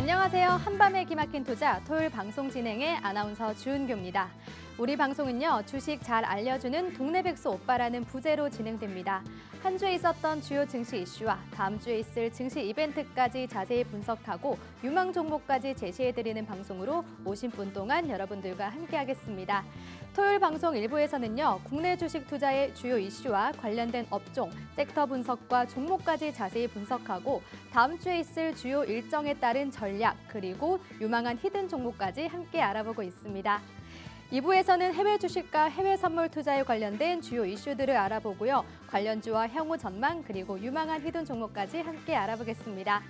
안녕하세요. 한밤에 기막힌 투자 토요일 방송 진행의 아나운서 주은교입니다. 우리 방송은요, 주식 잘 알려주는 동네 백수 오빠라는 부제로 진행됩니다. 한 주에 있었던 주요 증시 이슈와 다음 주에 있을 증시 이벤트까지 자세히 분석하고 유망 종목까지 제시해드리는 방송으로 50분 동안 여러분들과 함께하겠습니다. 토요일 방송 1부에서는요, 국내 주식 투자의 주요 이슈와 관련된 업종, 섹터 분석과 종목까지 자세히 분석하고 다음 주에 있을 주요 일정에 따른 전략, 그리고 유망한 히든 종목까지 함께 알아보고 있습니다. 2부에서는 해외 주식과 해외 선물 투자에 관련된 주요 이슈들을 알아보고요. 관련주와 향후 전망 그리고 유망한 히든 종목까지 함께 알아보겠습니다.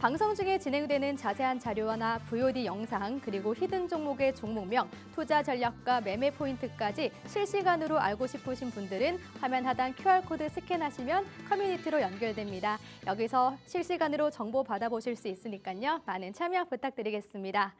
방송 중에 진행되는 자세한 자료나 VOD 영상 그리고 히든 종목의 종목명, 투자 전략과 매매 포인트까지 실시간으로 알고 싶으신 분들은 화면 하단 QR코드 스캔하시면 커뮤니티로 연결됩니다. 여기서 실시간으로 정보 받아보실 수 있으니까요. 많은 참여 부탁드리겠습니다.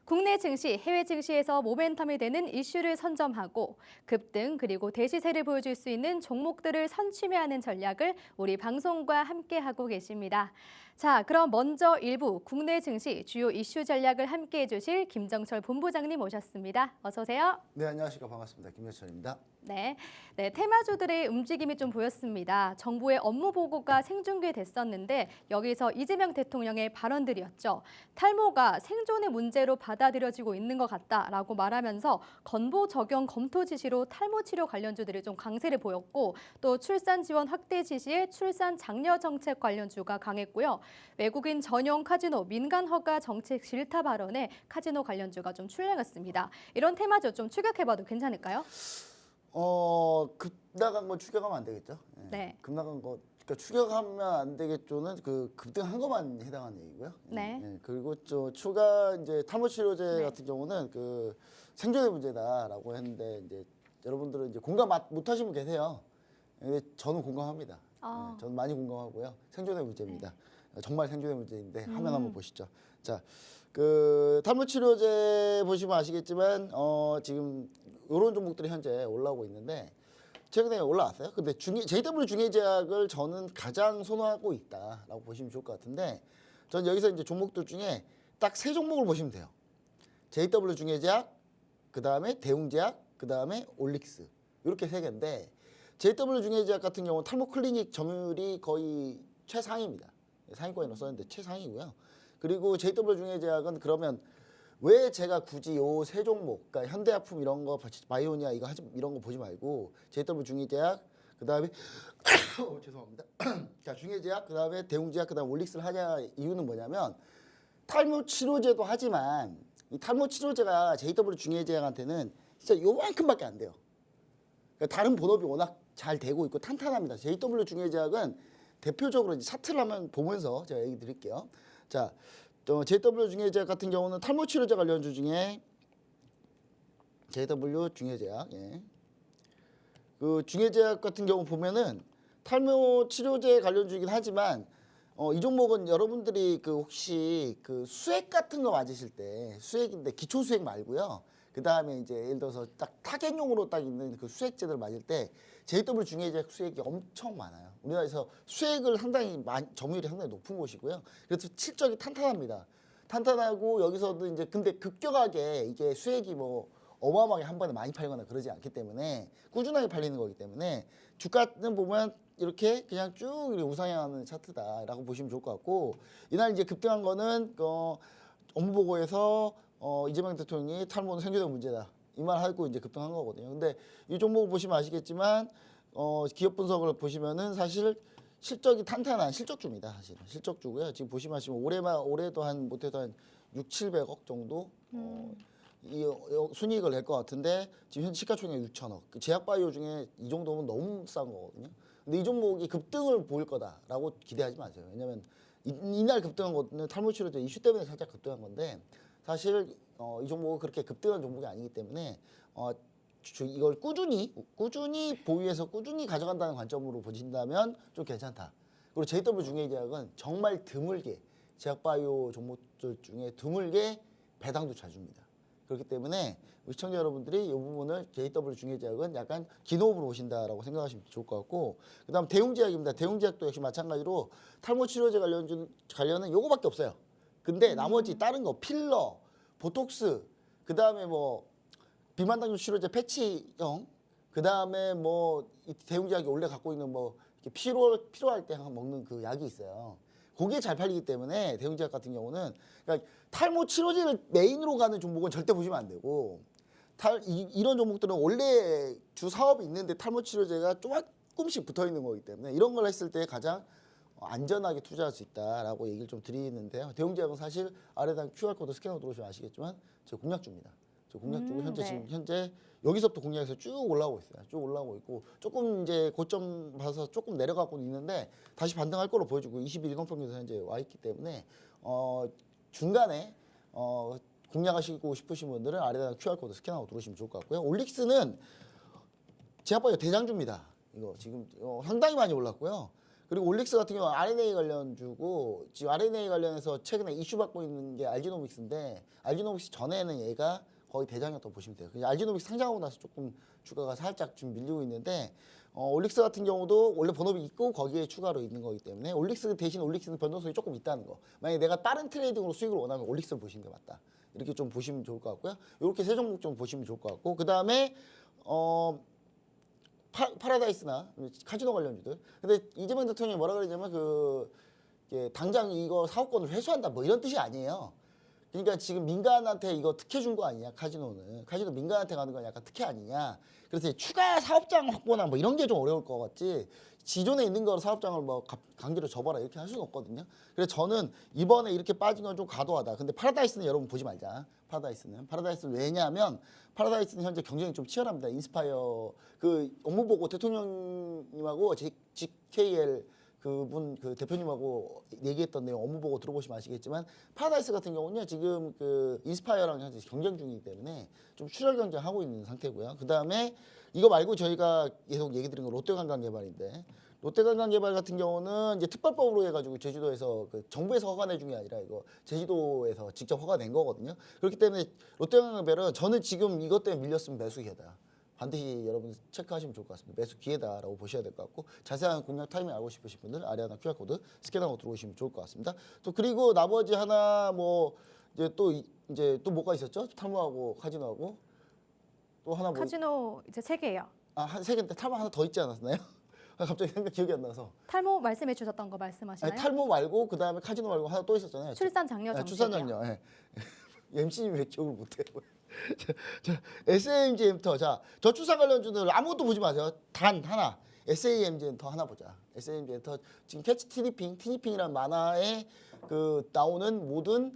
국내 증시, 해외 증시에서 모멘텀이 되는 이슈를 선점하고 급등 그리고 대시세를 보여줄 수 있는 종목들을 선취매하는 전략을 우리 방송과 함께하고 계십니다. 자, 그럼 먼저 1부 국내 증시 주요 이슈 전략을 함께해 주실 김정철 본부장님 모셨습니다. 어서 오세요. 네, 안녕하십니까. 반갑습니다. 김정철입니다. 네, 테마주들의 움직임이 좀 보였습니다. 정부의 업무 보고가 생중계됐었는데 여기서 이재명 대통령의 발언들이었죠. 탈모가 생존의 문제로 받아들여지고 있는 것 같다라고 말하면서 건보 적용 검토 지시로 탈모 치료 관련주들이 좀 강세를 보였고 또 출산 지원 확대 지시에 출산 장려 정책 관련주가 강했고요. 외국인 전용 카지노 민간 허가 정책 질타 발언에 카지노 관련주가 좀 출렁였습니다. 이런 테마주 좀 추격해봐도 괜찮을까요? 급 나간 거 추격하면 안 되겠죠. 네. 급 나간 거, 그러니까 추격하면 안 되겠죠는 그 급등한 것만 해당하는 얘기고요. 네. 그리고 추가 이제 탈모 치료제 네. 같은 경우는 그 생존의 문제다라고 했는데 이제 여러분들은 이제 공감 못 하시는 분 계세요. 근데 저는 공감합니다. 저는 많이 공감하고요. 생존의 문제입니다. 정말 생존의 문제인데 화면 한번 보시죠. 자, 그 탈모 치료제 보시면 아시겠지만 지금 이런 종목들이 현재 올라오고 있는데 최근에 올라왔어요. 근데 JW 중해제약을 저는 가장 선호하고 있다라고 보시면 좋을 것 같은데 전 여기서 이제 종목들 중에 딱 세 종목을 보시면 돼요. JW 중해제약, 그 다음에 대웅제약, 그 다음에 올릭스 이렇게 세 개인데 JW 중해제약 같은 경우는 탈모 클리닉 점유율이 거의 최상위입니다. 상위권이라고 썼는데 최상위고요. 그리고 JW 중해제약은 그러면 왜 제가 굳이 요 세 종목, 그러니까 현대약품 이런 거, 바이오니아 이런 거 보지 말고 JW 중해제약, 그 다음에 죄송합니다. 자, 중해제약, 그 다음에 대웅제약, 그 다음에 올릭스를 하냐 이유는 뭐냐면 탈모 치료제도 하지만 이 탈모 치료제가 JW 중해제약한테는 진짜 요만큼밖에 안 돼요. 그러니까 다른 본업이 워낙 잘 되고 있고 탄탄합니다. JW 중해제약은 대표적으로 이제 차트를 한번 보면서 제가 얘기 드릴게요. 자, JW 중해제약 같은 경우는 탈모 치료제 관련주 중에 JW 중해제약, 그 중해제약 같은 경우 보면은 탈모 치료제 관련주이긴 하지만 이 종목은 여러분들이 그 혹시 그 수액 같은 거 맞으실 때 수액인데 기초 수액 말고요. 그 다음에 이제 예를 들어서 딱 타겟용으로 딱 있는 그 수액제들 맞을 때 JW 중해제약 수액이 엄청 많아요. 우리나라에서 수액을 상당히 점유율이 상당히 높은 곳이고요. 그래서 실적이 탄탄합니다. 탄탄하고 여기서도 이제 근데 급격하게 이게 수액이 뭐 어마어마하게 한 번에 많이 팔거나 그러지 않기 때문에 꾸준하게 팔리는 거기 때문에 주가는 보면 이렇게 그냥 쭉 우상향하는 차트다라고 보시면 좋을 것 같고 이날 이제 급등한 거는 업무 보고에서 이재명 대통령이 탈모는 생존의 문제다 이 말 하고 이제 급등한 거거든요. 근데 이 종목을 보시면 아시겠지만 기업 분석을 보시면은 사실 실적이 탄탄한 실적주입니다. 사실은 실적주고요. 지금 보시면 올해도 한 못해도 한 600~700억 정도 이 순이익을 낼 것 같은데 지금 현재 시가총액 6천억. 제약바이오 중에 이 정도면 너무 싼 거거든요. 근데 이 종목이 급등을 보일 거다라고 기대하지 마세요. 왜냐면 이날 급등한 거는 탈모 치료제 이슈 때문에 살짝 급등한 건데 사실 이 종목은 그렇게 급등한 종목이 아니기 때문에 이걸 꾸준히 보유해서 꾸준히 가져간다는 관점으로 보신다면 좀 괜찮다. 그리고 JW 중해제약은 정말 드물게 제약바이오 종목들 중에 드물게 배당도 잘 줍니다. 그렇기 때문에 시청자 여러분들이 이 부분을 JW 중해제약은 약간 기노업으로 보신다라고 생각하시면 좋을 것 같고 그다음 대웅제약입니다. 대웅제약도 역시 마찬가지로 탈모 치료제 관련은 요거밖에 없어요. 근데 나머지 다른 거 필러, 보톡스, 그다음에 뭐 비만 당뇨 치료제 패치형, 그다음에 뭐 대웅제약이 원래 갖고 있는 뭐 이렇게 필요할 때 먹는 그 약이 있어요. 그게 잘 팔리기 때문에 대웅제약 같은 경우는 그러니까 탈모 치료제를 메인으로 가는 종목은 절대 보시면 안 되고 이런 종목들은 원래 주 사업이 있는데 탈모 치료제가 조금씩 붙어 있는 거기 때문에 이런 걸 했을 때 가장 안전하게 투자할 수 있다라고 얘기를 좀 드리는데요. 대웅제약은 사실 아래다 QR코드 스캐너 들어오시면 아시겠지만 제 공약주입니다. 저 공약주고 현재 네. 지금 현재 여기서부터 공략해서 쭉 올라오고 있어요. 쭉 올라오고 있고 조금 이제 고점 봐서 조금 내려가고 있는데 다시 반등할 거로 보여주고 20일 이동평균에서 현재 와 있기 때문에 중간에 공략하시고 싶으신 분들은 아래다 QR코드 스캔하고 들어오시면 좋을 것 같고요. 올릭스는 제약바이오 대장주입니다. 이거 지금 상당히 많이 올랐고요. 그리고 올릭스 같은 경우는 RNA 관련주고 지금 RNA 관련해서 최근에 이슈 받고 있는 게 알지노믹스인데 알지노믹스 전에는 얘가 거의 대장이었다고 보시면 돼요. 알지노믹스 상장하고 나서 조금 주가가 살짝 좀 밀리고 있는데 올릭스 같은 경우도 원래 본업이 있고 거기에 추가로 있는 거기 때문에 올릭스 대신 올릭스는 변동성이 조금 있다는 거. 만약에 내가 다른 트레이딩으로 수익을 원하면 올릭스를 보시는 게 맞다. 이렇게 좀 보시면 좋을 것 같고요. 이렇게 세 종목 좀 보시면 좋을 것 같고 그 다음에 파라다이스나 카지노 관련주들. 근데 이재명 대통령이 뭐라 그러냐면 당장 이거 사업권을 회수한다 뭐 이런 뜻이 아니에요. 그러니까 지금 민간한테 이거 특혜 준 거 아니냐 카지노는. 카지노 민간한테 가는 건 약간 특혜 아니냐. 그래서 추가 사업장 확보나 뭐 이런 게 좀 어려울 것 같지. 기존에 있는 거 사업장을 뭐 강제로 접어라 이렇게 할 수는 없거든요. 그래서 저는 이번에 이렇게 빠진 건 좀 과도하다. 근데 파라다이스는 여러분 보지 말자. 파라다이스는 왜냐하면 파라다이스는 현재 경쟁이 좀 치열합니다. 인스파이어 그 업무 보고 대통령님하고 GKL 그 대표님하고 얘기했던 내용 업무 보고 들어보시면 아시겠지만 파라다이스 같은 경우는요 지금 그 인스파이어랑 현재 경쟁 중이기 때문에 좀 출혈 경쟁하고 있는 상태고요. 그 다음에 이거 말고 저희가 계속 얘기 드린 거 롯데관광개발인데 롯데관광개발 같은 경우는 이제 특별법으로 해가지고 제주도에서 그 정부에서 허가내 준 게 아니라 이거 제주도에서 직접 허가낸 거거든요. 그렇기 때문에 롯데관광개발은 저는 지금 이것 때문에 밀렸으면 매수 기회다. 반드시 여러분 체크하시면 좋을 것 같습니다. 매수 기회다라고 보셔야 될 것 같고 자세한 공략 타이밍 알고 싶으신 분들 아래 하나 QR코드 스캔하고 들어오시면 좋을 것 같습니다. 또 그리고 나머지 하나 뭐 이제 또 뭐가 있었죠? 탈모하고 카지노하고 또 하나 뭐 카지노 이제 3개예요. 한 세 개인데 탈모 하나 더 있지 않았나요? 갑자기 기억이 안 나서. 탈모 말씀해 주셨던 거 말씀하시나요? 아니, 탈모 말고 그 다음에 카지노 말고 하나 또 있었잖아요. 출산 장려 정책. 출산 장려. 예. MC님 왜 기억을 못해요? 자, SAMG 엔터. 자, 저출산 관련주들 아무것도 보지 마세요. 단 하나. SAMG 엔터 하나 보자. SAMG 엔터 지금 캐치 티니핑이라는 만화에 나오는 모든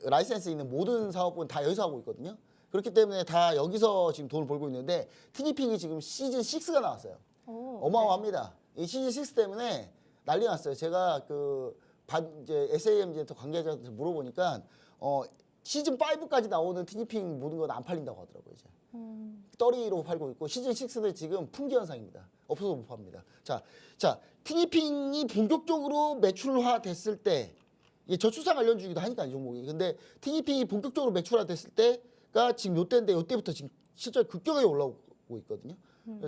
라이센스 있는 모든 사업은 다 여기서 하고 있거든요. 그렇기 때문에 다 여기서 지금 돈을 벌고 있는데 티니핑이 지금 시즌 6가 나왔어요. 어마어마합니다. 이 시즌 6 때문에 난리 났어요. 제가 이제 SAMG 엔터 관계자한테 물어보니까 시즌 5까지 나오는 티니핑 모든 건 안 팔린다고 하더라고요. 이제. 떨이로 팔고 있고 시즌 6는 지금 품귀 현상입니다. 없어서 못 팝니다. 자, 티니핑이 본격적으로 매출화 됐을 때 이게 저출산 관련주기도 하니까 이 종목이. 근데 티니핑이 본격적으로 매출화 됐을 때가 지금 요때인데 요때부터 지금 실제 급격하게 올라오고 있거든요.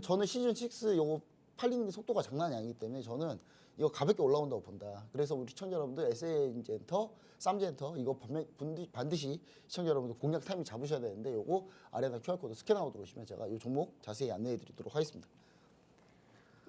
저는 시즌 6 요거 팔리는 속도가 장난이 아니기 때문에 저는 이거 가볍게 올라온다고 본다. 그래서 우리 시청자 여러분들 SAMG 엔터, 쌈지 엔터 이거 반드시 시청자 여러분들 공략 타이밍 잡으셔야 되는데 요거 아래다 QR코드 스캔하고 들어오시면 제가 이 종목 자세히 안내해 드리도록 하겠습니다.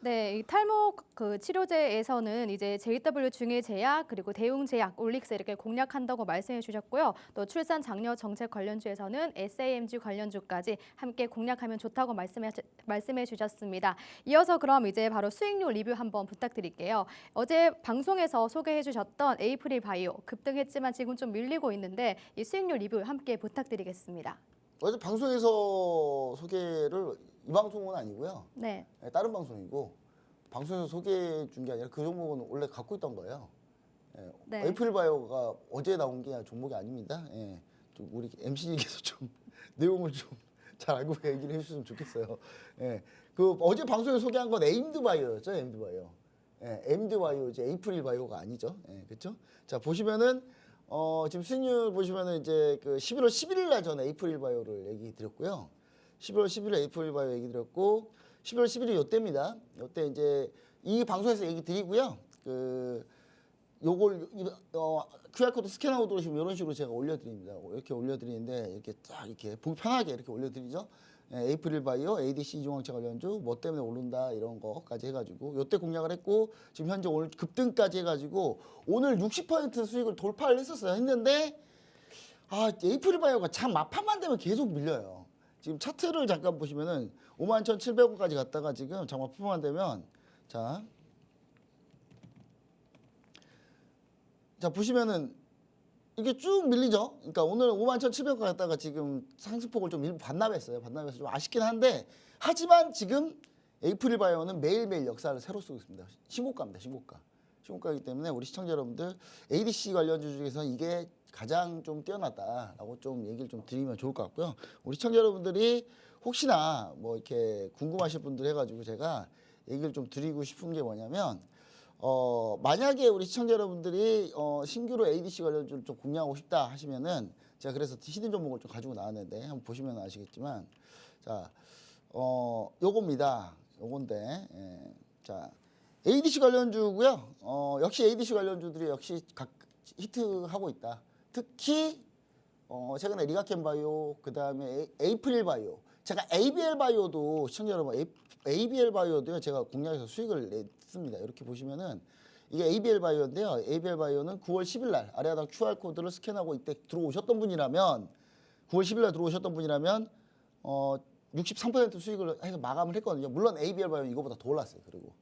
네, 이 탈모 치료제에서는 이제 JW 중해제약 그리고 대웅제약, 올릭스 이렇게 공략한다고 말씀해 주셨고요. 또 출산 장려 정책 관련주에서는 SAMG 관련주까지 함께 공략하면 좋다고 말씀해 주셨습니다. 이어서 그럼 이제 바로 수익률 리뷰 한번 부탁드릴게요. 어제 방송에서 소개해 주셨던 에이프릴 바이오 급등했지만 지금 좀 밀리고 있는데 이 수익률 리뷰 함께 부탁드리겠습니다. 어제 방송에서 소개를 이 방송은 아니고요. 네. 다른 방송이고 방송에서 소개해 준 게 아니라 그 종목은 원래 갖고 있던 거예요. 네. 에이프릴바이오가 어제 나온 게 종목이 아닙니다. 좀 우리 MC님께서 좀 내용을 좀 잘 알고 얘기를 해주셨으면 좋겠어요. 어제 방송에 소개한 건 에임드바이오였죠, 에임드바이오. 에임드바이오 이제 에이프릴바이오가 아니죠. 그렇죠? 자 보시면은 지금 수익률 보시면은 이제 11월 11일 날 전에 에이프릴바이오를 얘기 드렸고요. 11월 10일에 에이프릴바이오 얘기 드렸고 11월 10일이 요때입니다. 요때 이제 이 방송에서 얘기 드리고요. 요걸 QR코드 스캔하고 들어오시면 이런 식으로 제가 올려드립니다. 이렇게 올려드리는데 이렇게 딱 이렇게 보기 편하게 이렇게 올려드리죠. 에이프릴 바이오, ADC 이종항체 관련주 뭐 때문에 오른다 이런 거까지 해가지고 요때 공략을 했고 지금 현재 오늘 급등까지 해가지고 오늘 60% 수익을 돌파를 했는데 에이프릴 바이오가 참 막판만 되면 계속 밀려요. 지금 차트를 잠깐 보시면은 51,700원까지 갔다가 지금 장 막판만 되면 자 보시면은 이게 쭉 밀리죠. 그러니까 오늘 51,700원 갔다가 지금 상승폭을 좀 일부 반납했어요. 반납해서 좀 아쉽긴 한데 하지만 지금 에이프릴 바이오는 매일매일 역사를 새로 쓰고 있습니다. 신고가입니다. 신고가이기 때문에 우리 시청자 여러분들 ADC 관련주 중에서 이게 가장 좀 뛰어났다라고 좀 얘기를 좀 드리면 좋을 것 같고요. 우리 시청자 여러분들이 혹시나 뭐 이렇게 궁금하실 분들 해가지고 제가 얘기를 좀 드리고 싶은 게 뭐냐면 만약에 우리 시청자 여러분들이 신규로 ADC 관련주를 좀 공략하고 싶다 하시면은 제가 그래서 히든 종목을 좀 가지고 나왔는데 한번 보시면 아시겠지만 자 요겁니다. 요건데 자 ADC 관련주고요. 역시 ADC 관련주들이 역시 각 히트하고 있다. 특히 최근에 리가켄 바이오 그다음에 에이프릴 바이오 제가 ABL 바이오도 시청자 여러분 ABL 바이오도요 제가 공략해서 수익을 냈습니다. 이렇게 보시면은 이게 ABL 바이오인데요. ABL 바이오는 9월 10일 날 아래 하단 QR 코드를 스캔하고 이때 들어오셨던 분이라면 9월 10일 날 들어오셨던 분이라면 63% 수익을 해서 마감을 했거든요. 물론 ABL 바이오 이거보다 더 올랐어요. 그리고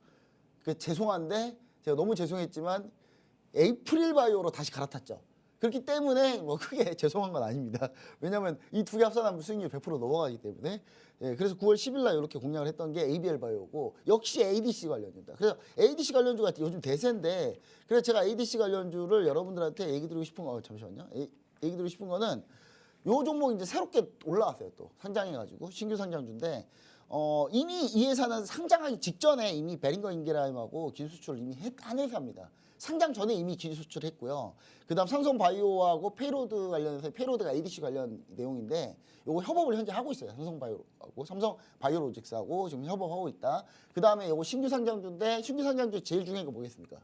죄송한데 제가 너무 죄송했지만 에이프릴 바이오로 다시 갈아탔죠. 그렇기 때문에 뭐 크게 죄송한 건 아닙니다. 왜냐하면 이 두 개 합산하면 수익률 100% 넘어가기 때문에 그래서 9월 10일 날 이렇게 공략을 했던 게 ABL 바이오고 역시 ADC 관련주다. 그래서 ADC 관련주가 요즘 대세인데 그래서 제가 ADC 관련주를 여러분들한테 얘기 드리고 싶은 거 잠시만요. 얘기 드리고 싶은 거는 요 종목 이제 새롭게 올라왔어요. 또 상장해가지고 신규 상장주인데 이미 이 회사는 상장하기 직전에 이미 베링거 인게라임하고 기술 수출을 이미 한 회사입니다. 상장 전에 이미 기술 수출했고요. 그다음 삼성바이오하고 페이로드 관련해서 페이로드가 ADC 관련 내용인데 요거 협업을 현재 하고 있어요. 삼성바이오하고 삼성바이오로직스하고 지금 협업하고 있다. 그다음에 요거 신규 상장주인데 신규 상장주 제일 중요한 거 뭐겠습니까?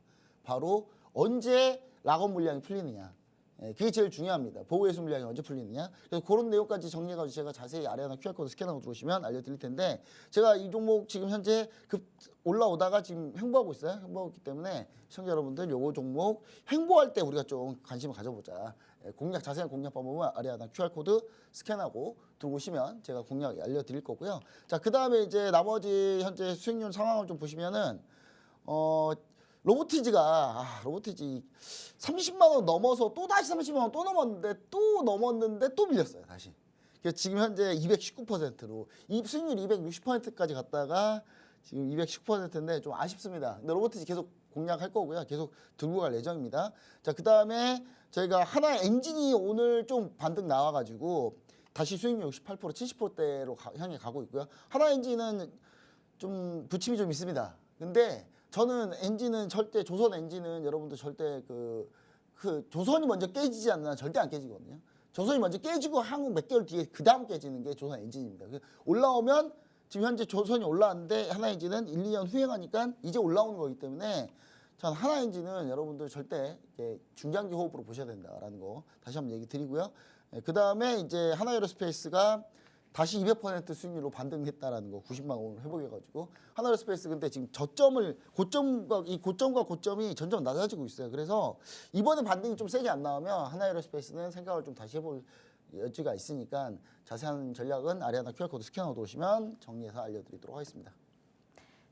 바로 언제 락업 물량이 풀리느냐. 그게 제일 중요합니다. 보호예수 물량이 언제 풀리느냐. 그래서 그런 내용까지 정리해가지고 제가 자세히 아래 하나 QR코드 스캔하고 들어오시면 알려드릴 텐데 제가 이 종목 지금 현재 급 올라오다가 지금 횡보하고 있어요. 횡보하고 있기 때문에 시청자 여러분들 요거 종목 횡보할 때 우리가 좀 관심을 가져보자. 공략 자세한 공략 방법은 아래 하나 QR코드 스캔하고 들어오시면 제가 공략 알려드릴 거고요. 자, 그 다음에 이제 나머지 현재 수익률 상황을 좀 보시면은 로보티지 30만 원 넘어서 또 다시 30만 원 또 넘었는데 또 밀렸어요. 다시. 그래서 지금 현재 219%로 수익률 260%까지 갔다가 지금 219%인데 좀 아쉽습니다. 근데 로보티지 계속 공략할 거고요. 계속 들고 갈 예정입니다. 자, 그다음에 저희가 하나 엔진이 오늘 좀 반등 나와가지고 다시 수익률 68% 70%대로 향해 가고 있고요. 하나 엔진은 좀 부침이 좀 있습니다. 근데 저는 엔진은 절대 조선 엔진은 여러분들 절대 그 조선이 먼저 깨지지 않나 절대 안 깨지거든요. 조선이 먼저 깨지고 한국 몇 개월 뒤에 그 다음 깨지는 게 조선 엔진입니다. 올라오면 지금 현재 조선이 올라왔는데 하나 엔진은 1, 2년 후행하니까 이제 올라오는 거기 때문에 전 하나 엔진은 여러분들 절대 중장기 호흡으로 보셔야 된다라는 거 다시 한번 얘기 드리고요. 그 다음에 이제 하나에어로스페이스가 다시 200% 수익률로 반등했다라는 거 90만 원을 회복해가지고 하나에어로스페이스 근데 지금 고점과 고점이 점점 낮아지고 있어요. 그래서 이번에 반등이 좀 세게 안 나오면 하나에어로스페이스는 생각을 좀 다시 해볼 여지가 있으니까 자세한 전략은 아래 하나 QR코드 스캔하고 들어오시면 정리해서 알려드리도록 하겠습니다.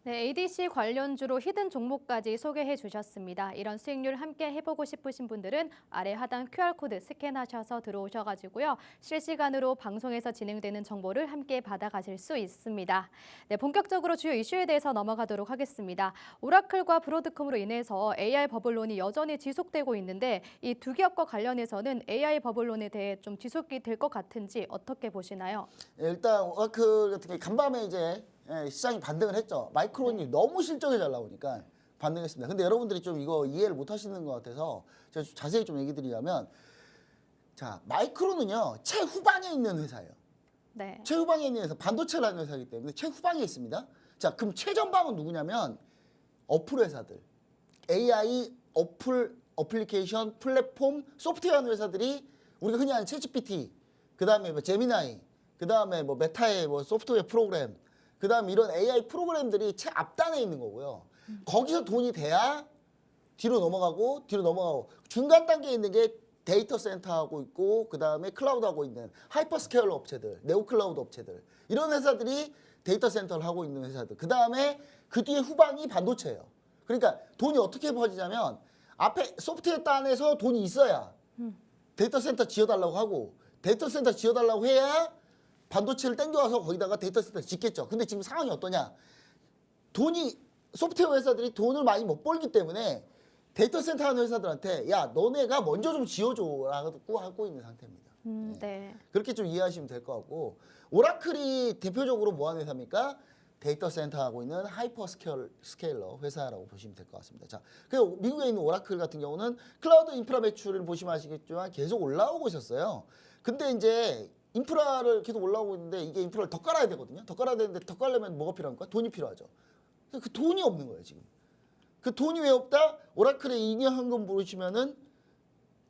네, ADC 관련주로 히든 종목까지 소개해 주셨습니다. 이런 수익률 함께 해보고 싶으신 분들은 아래 하단 QR코드 스캔하셔서 들어오셔가지고요. 실시간으로 방송에서 진행되는 정보를 함께 받아가실 수 있습니다. 네, 본격적으로 주요 이슈에 대해서 넘어가도록 하겠습니다. 오라클과 브로드컴으로 인해서 AI 버블론이 여전히 지속되고 있는데 이 두 기업과 관련해서는 AI 버블론에 대해 좀 지속이 될 것 같은지 어떻게 보시나요? 일단 오라클 같은 게 간밤에 이제 시장이 반등을 했죠. 마이크론이 너무 실적이 잘 나오니까 반등했습니다. 근데 여러분들이 좀 이거 이해를 못 하시는 것 같아서 제가 좀 자세히 좀 얘기 드리자면 자, 마이크론은요. 최후방에 있는 회사예요. 네. 최후방에 있는 회사, 반도체를 하는 회사이기 때문에 최후방에 있습니다. 자, 그럼 최전방은 누구냐면 어플 회사들. AI 어플 어플리케이션, 플랫폼, 소프트웨어 하는 회사들이 우리가 흔히 아는 챗GPT, 그다음에 뭐 제미나이, 그다음에 뭐 메타의 뭐 소프트웨어 프로그램, 그다음에 이런 AI 프로그램들이 최 앞단에 있는 거고요. 거기서 돈이 돼야 뒤로 넘어가고 중간 단계에 있는 게 데이터 센터 하고 있고 그다음에 클라우드 하고 있는 하이퍼스케일러 업체들, 네오클라우드 업체들 이런 회사들이 데이터 센터를 하고 있는 회사들. 그다음에 그 뒤에 후방이 반도체예요. 그러니까 돈이 어떻게 퍼지냐면 앞에 소프트웨어 단에서 돈이 있어야 데이터 센터 지어달라고 하고 데이터 센터 지어달라고 해야 반도체를 땡겨와서 거기다가 데이터 센터 짓겠죠. 근데 지금 상황이 어떠냐? 소프트웨어 회사들이 돈을 많이 못 벌기 때문에 데이터 센터 하는 회사들한테 야 너네가 먼저 좀 지어줘라고 하고 있는 상태입니다. 네. 그렇게 좀 이해하시면 될 것 같고 오라클이 대표적으로 뭐 하는 회사입니까? 데이터 센터 하고 있는 하이퍼스케일러 회사라고 보시면 될 것 같습니다. 자, 그리고 미국에 있는 오라클 같은 경우는 클라우드 인프라 매출을 보시면 아시겠지만 계속 올라오고 있었어요. 근데 이제 인프라를 계속 올라오고 있는데 이게 인프라를 더 깔아야 되거든요. 더 깔아야 되는데 더 깔려면 뭐가 필요합니까? 돈이 필요하죠. 그 돈이 없는 거예요, 지금. 그 돈이 왜 없다? 오라클의 2년 현금 보시면은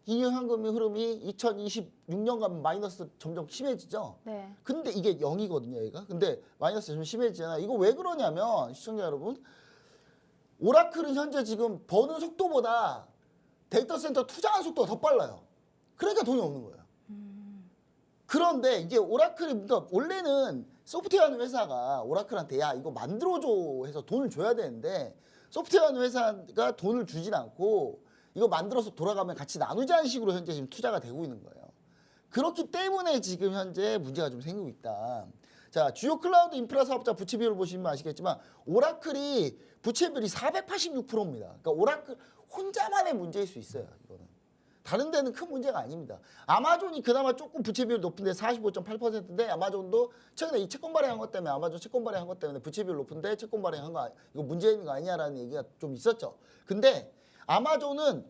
2년 현금의 흐름이 2026년 가면 마이너스 점점 심해지죠. 네. 근데 이게 0이거든요, 얘가. 근데 마이너스 점점 심해지잖아. 이거 왜 그러냐면 시청자 여러분, 오라클은 현재 지금 버는 속도보다 데이터 센터 투자하는 속도가 더 빨라요. 그러니까 돈이 없는 거예요. 그런데 이제 오라클이 그러니까 원래는 소프트웨어 하는 회사가 오라클한테 야 이거 만들어줘 해서 돈을 줘야 되는데 소프트웨어 하는 회사가 돈을 주진 않고 이거 만들어서 돌아가면 같이 나누자는 식으로 현재 지금 투자가 되고 있는 거예요. 그렇기 때문에 지금 현재 문제가 좀 생기고 있다. 자, 주요 클라우드 인프라 사업자 부채 비율을 보시면 아시겠지만 오라클이 부채 비율이 486%입니다. 그러니까 오라클 혼자만의 문제일 수 있어요. 이거는. 다른 데는 큰 문제가 아닙니다. 아마존이 그나마 조금 부채 비율 높은데 45.8%인데 아마존도 최근에 이 채권 발행한 것 때문에 아마존 채권 발행한 것 때문에 부채 비율 높은데 채권 발행한 거 이거 문제 있는 거 아니냐라는 얘기가 좀 있었죠. 근데 아마존은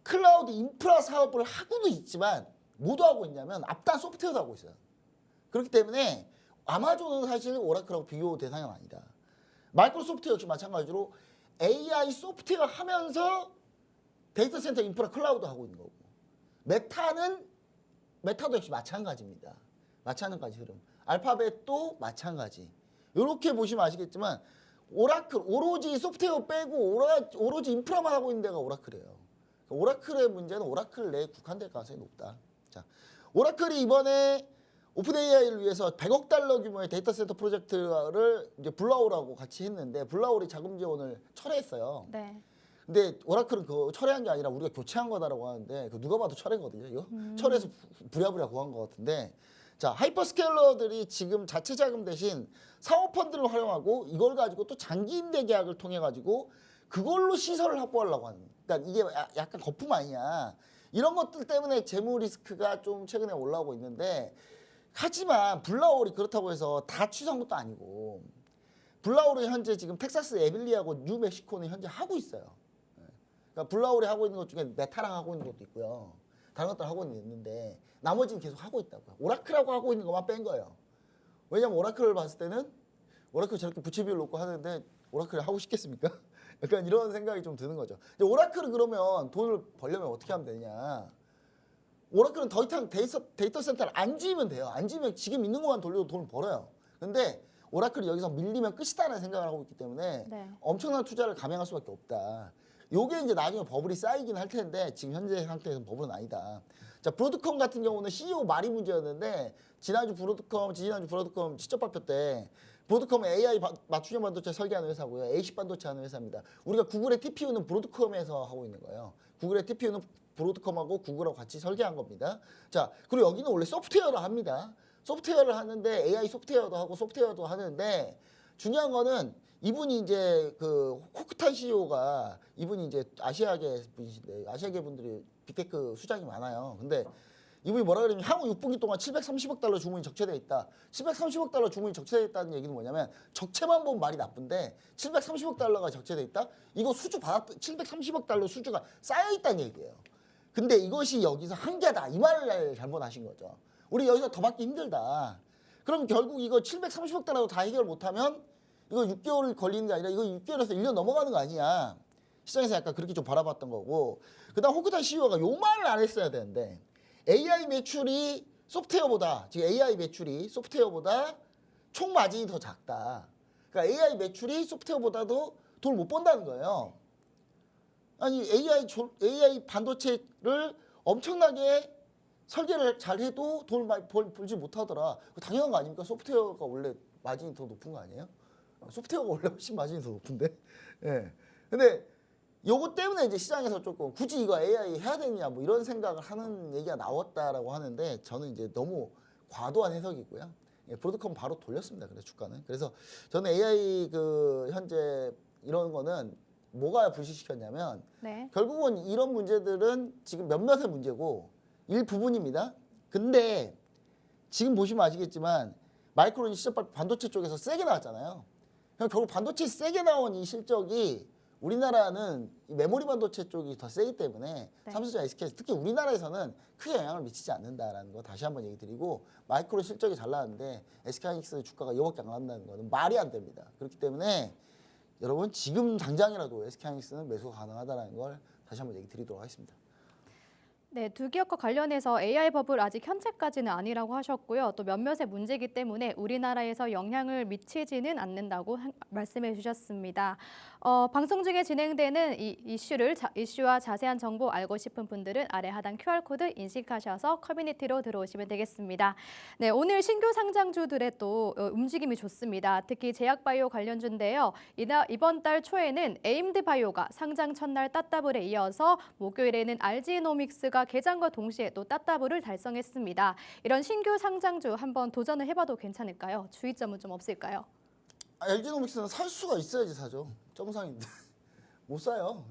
클라우드 인프라 사업을 하고도 있지만 뭐도 하고 있냐면 앞단 소프트웨어도 하고 있어요. 그렇기 때문에 아마존은 사실 오라클하고 비교 대상은 아니다. 마이크로소프트 역시 마찬가지로 AI 소프트웨어 하면서 데이터 센터 인프라 클라우드 하고 있는 거고 메타도 역시 마찬가지입니다. 마찬가지 흐름. 알파벳도 마찬가지. 이렇게 보시면 아시겠지만 오라클 오로지 소프트웨어 빼고 오로지 인프라만 하고 있는 데가 오라클이에요. 오라클의 문제는 오라클 내에 국한될 가능성이 높다. 자, 오라클이 이번에 오픈 AI를 위해서 100억 달러 규모의 데이터 센터 프로젝트를 이제 블라오라고 같이 했는데 블라오리 자금 지원을 철회했어요. 네. 근데 오라클은 그거 철회한 게 아니라 우리가 교체한 거다라고 하는데 그 누가 봐도 철회거든요. 이거 철회해서 부랴부랴 구한 것 같은데 자 하이퍼스케일러들이 지금 자체 자금 대신 사업 펀드를 활용하고 이걸 가지고 또 장기 임대 계약을 통해 가지고 그걸로 시설을 확보하려고 하는. 그러니까 이게 약간 거품 아니냐. 이런 것들 때문에 재무 리스크가 좀 최근에 올라오고 있는데 하지만 블라오리 그렇다고 해서 다 취소한 것도 아니고 블라오리 현재 지금 텍사스 에빌리하고 뉴멕시코는 현재 하고 있어요. 그러니까 블라오리 하고 있는 것 중에 메타랑 하고 있는 것도 있고요. 다른 것들 하고 있는데 나머지는 계속 하고 있다고요. 오라클하고 하고 있는 것만 뺀 거예요. 왜냐면 오라클을 봤을 때는 오라클 저렇게 부채 비율 놓고 하는데 오라클을 하고 싶겠습니까? 약간 이런 생각이 좀 드는 거죠. 근데 오라클은 그러면 돈을 벌려면 어떻게 하면 되냐? 오라클은 더 이상 데이터 센터를 안 지으면 돼요. 안 지으면 지금 있는 것만 돌려도 돈을 벌어요. 근데 오라클이 여기서 밀리면 끝이다라는 생각을 하고 있기 때문에 네. 엄청난 투자를 감행할 수밖에 없다. 요게 이제 나중에 버블이 쌓이긴 할 텐데 지금 현재 상태에서는 버블은 아니다. 자, 브로드컴 같은 경우는 CEO 말이 문제였는데 지지난주 브로드컴 실적 발표 때 브로드컴은 AI 맞춤형 반도체 설계하는 회사고요. ASIC 반도체 하는 회사입니다. 우리가 구글의 TPU는 브로드컴에서 하고 있는 거예요. 구글의 TPU는 브로드컴하고 구글하고 같이 설계한 겁니다. 자, 그리고 여기는 원래 소프트웨어를 합니다. 소프트웨어를 하는데 AI 소프트웨어도 하고 소프트웨어도 하는데 중요한 거는 이분이 이제 그 코크탄 CEO가 이분이 이제 아시아계 분이신데 아시아계 분들이 빅테크 수장이 많아요. 근데 이분이 뭐라 그러냐면 향후 6분기 동안 730억 달러 주문이 적체돼 있다. 730억 달러 주문이 적체돼 있다는 얘기는 뭐냐면 적체만 보면 말이 나쁜데 730억 달러가 적체돼 있다? 이거 수주 730억 달러 수주가 쌓여 있다는 얘기예요. 근데 이것이 여기서 한계다. 이 말을 잘못하신 거죠. 우리 여기서 더 받기 힘들다. 그럼 결국 이거 730억 달러도 다 해결 못하면 이거 6개월 걸리는 게 아니라 이거 6개월에서 1년 넘어가는 거 아니야. 시장에서 약간 그렇게 좀 바라봤던 거고, 그다음 호쿠타 CEO가 요 말을 안 했어야 되는데 AI 매출이 소프트웨어보다, 지금 AI 매출이 소프트웨어보다 총 마진이 더 작다. 그러니까 AI 매출이 소프트웨어보다도 돈을 못 번다는 거예요. 아니 AI 반도체를 엄청나게 설계를 잘 해도 돈을 많이 벌지 못하더라. 당연한 거 아닙니까? 소프트웨어가 원래 마진이 더 높은 거 아니에요? 소프트웨어가 원래 훨씬 마진이 더 높은데. 예. 근데 요거 때문에 이제 시장에서 조금 굳이 이거 AI 해야 되냐 뭐 이런 생각을 하는 얘기가 나왔다라고 하는데, 저는 이제 너무 과도한 해석이고요. 예, 브로드컴 바로 돌렸습니다. 그래서 주가는. 그래서 저는 AI 그 현재 이런 거는 뭐가 불시시켰냐면 네. 결국은 이런 문제들은 지금 몇몇의 문제고 일부분입니다. 근데 지금 보시면 아시겠지만 마이크론이 실적 반도체 쪽에서 세게 나왔잖아요. 그럼 결국 반도체 세게 나온 이 실적이 우리나라는 이 메모리 반도체 쪽이 더 세기 때문에 네. 삼성전자, SK 특히 우리나라에서는 크게 영향을 미치지 않는다라는 거 다시 한번 얘기 드리고, 마이크론 실적이 잘 나왔는데 SK하이닉스 주가가 이거밖에 안 간다는 거는 말이 안 됩니다. 그렇기 때문에 여러분 지금 당장이라도 SK하이닉스는 매수가 가능하다는 걸 다시 한번 얘기 드리도록 하겠습니다. 네, 두 기업과 관련해서 AI 버블 아직 현재까지는 아니라고 하셨고요. 또 몇몇의 문제이기 때문에 우리나라에서 영향을 미치지는 않는다고 말씀해 주셨습니다. 방송 중에 진행되는 이 이슈와 자세한 정보 알고 싶은 분들은 아래 하단 QR코드 인식하셔서 커뮤니티로 들어오시면 되겠습니다. 네, 오늘 신규 상장주들의 또 움직임이 좋습니다. 특히 제약바이오 관련주인데요. 이번 달 초에는 에임드바이오가 상장 첫날 따따블에 이어서 목요일에는 RG노믹스가 개장과 동시에 또 따따블을 달성했습니다. 이런 신규 상장주 한번 도전을 해봐도 괜찮을까요? 주의점은 좀 없을까요? LG노믹스는 살 수가 있어야지 사죠. 점상인데 못 사요.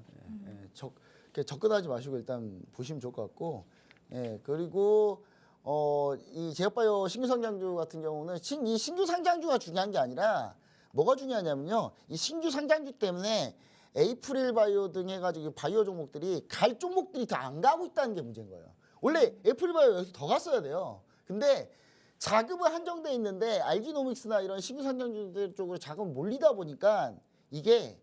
접근하지 마시고 일단 보시면 좋을 것 같고, 그리고 이 제약바이오 신규 상장주 같은 경우는 이 신규 상장주가 중요한 게 아니라 뭐가 중요하냐면요, 이 신규 상장주 때문에 에이프릴 바이오 등 해가지고 바이오 종목들이 갈 종목들이 더 안 가고 있다는 게 문제인 거예요. 원래 에이프릴 바이오 여기서 더 갔어야 돼요. 근데 자금은 한정돼 있는데 RG노믹스나 이런 신규 상장주들 쪽으로 자금 몰리다 보니까 이게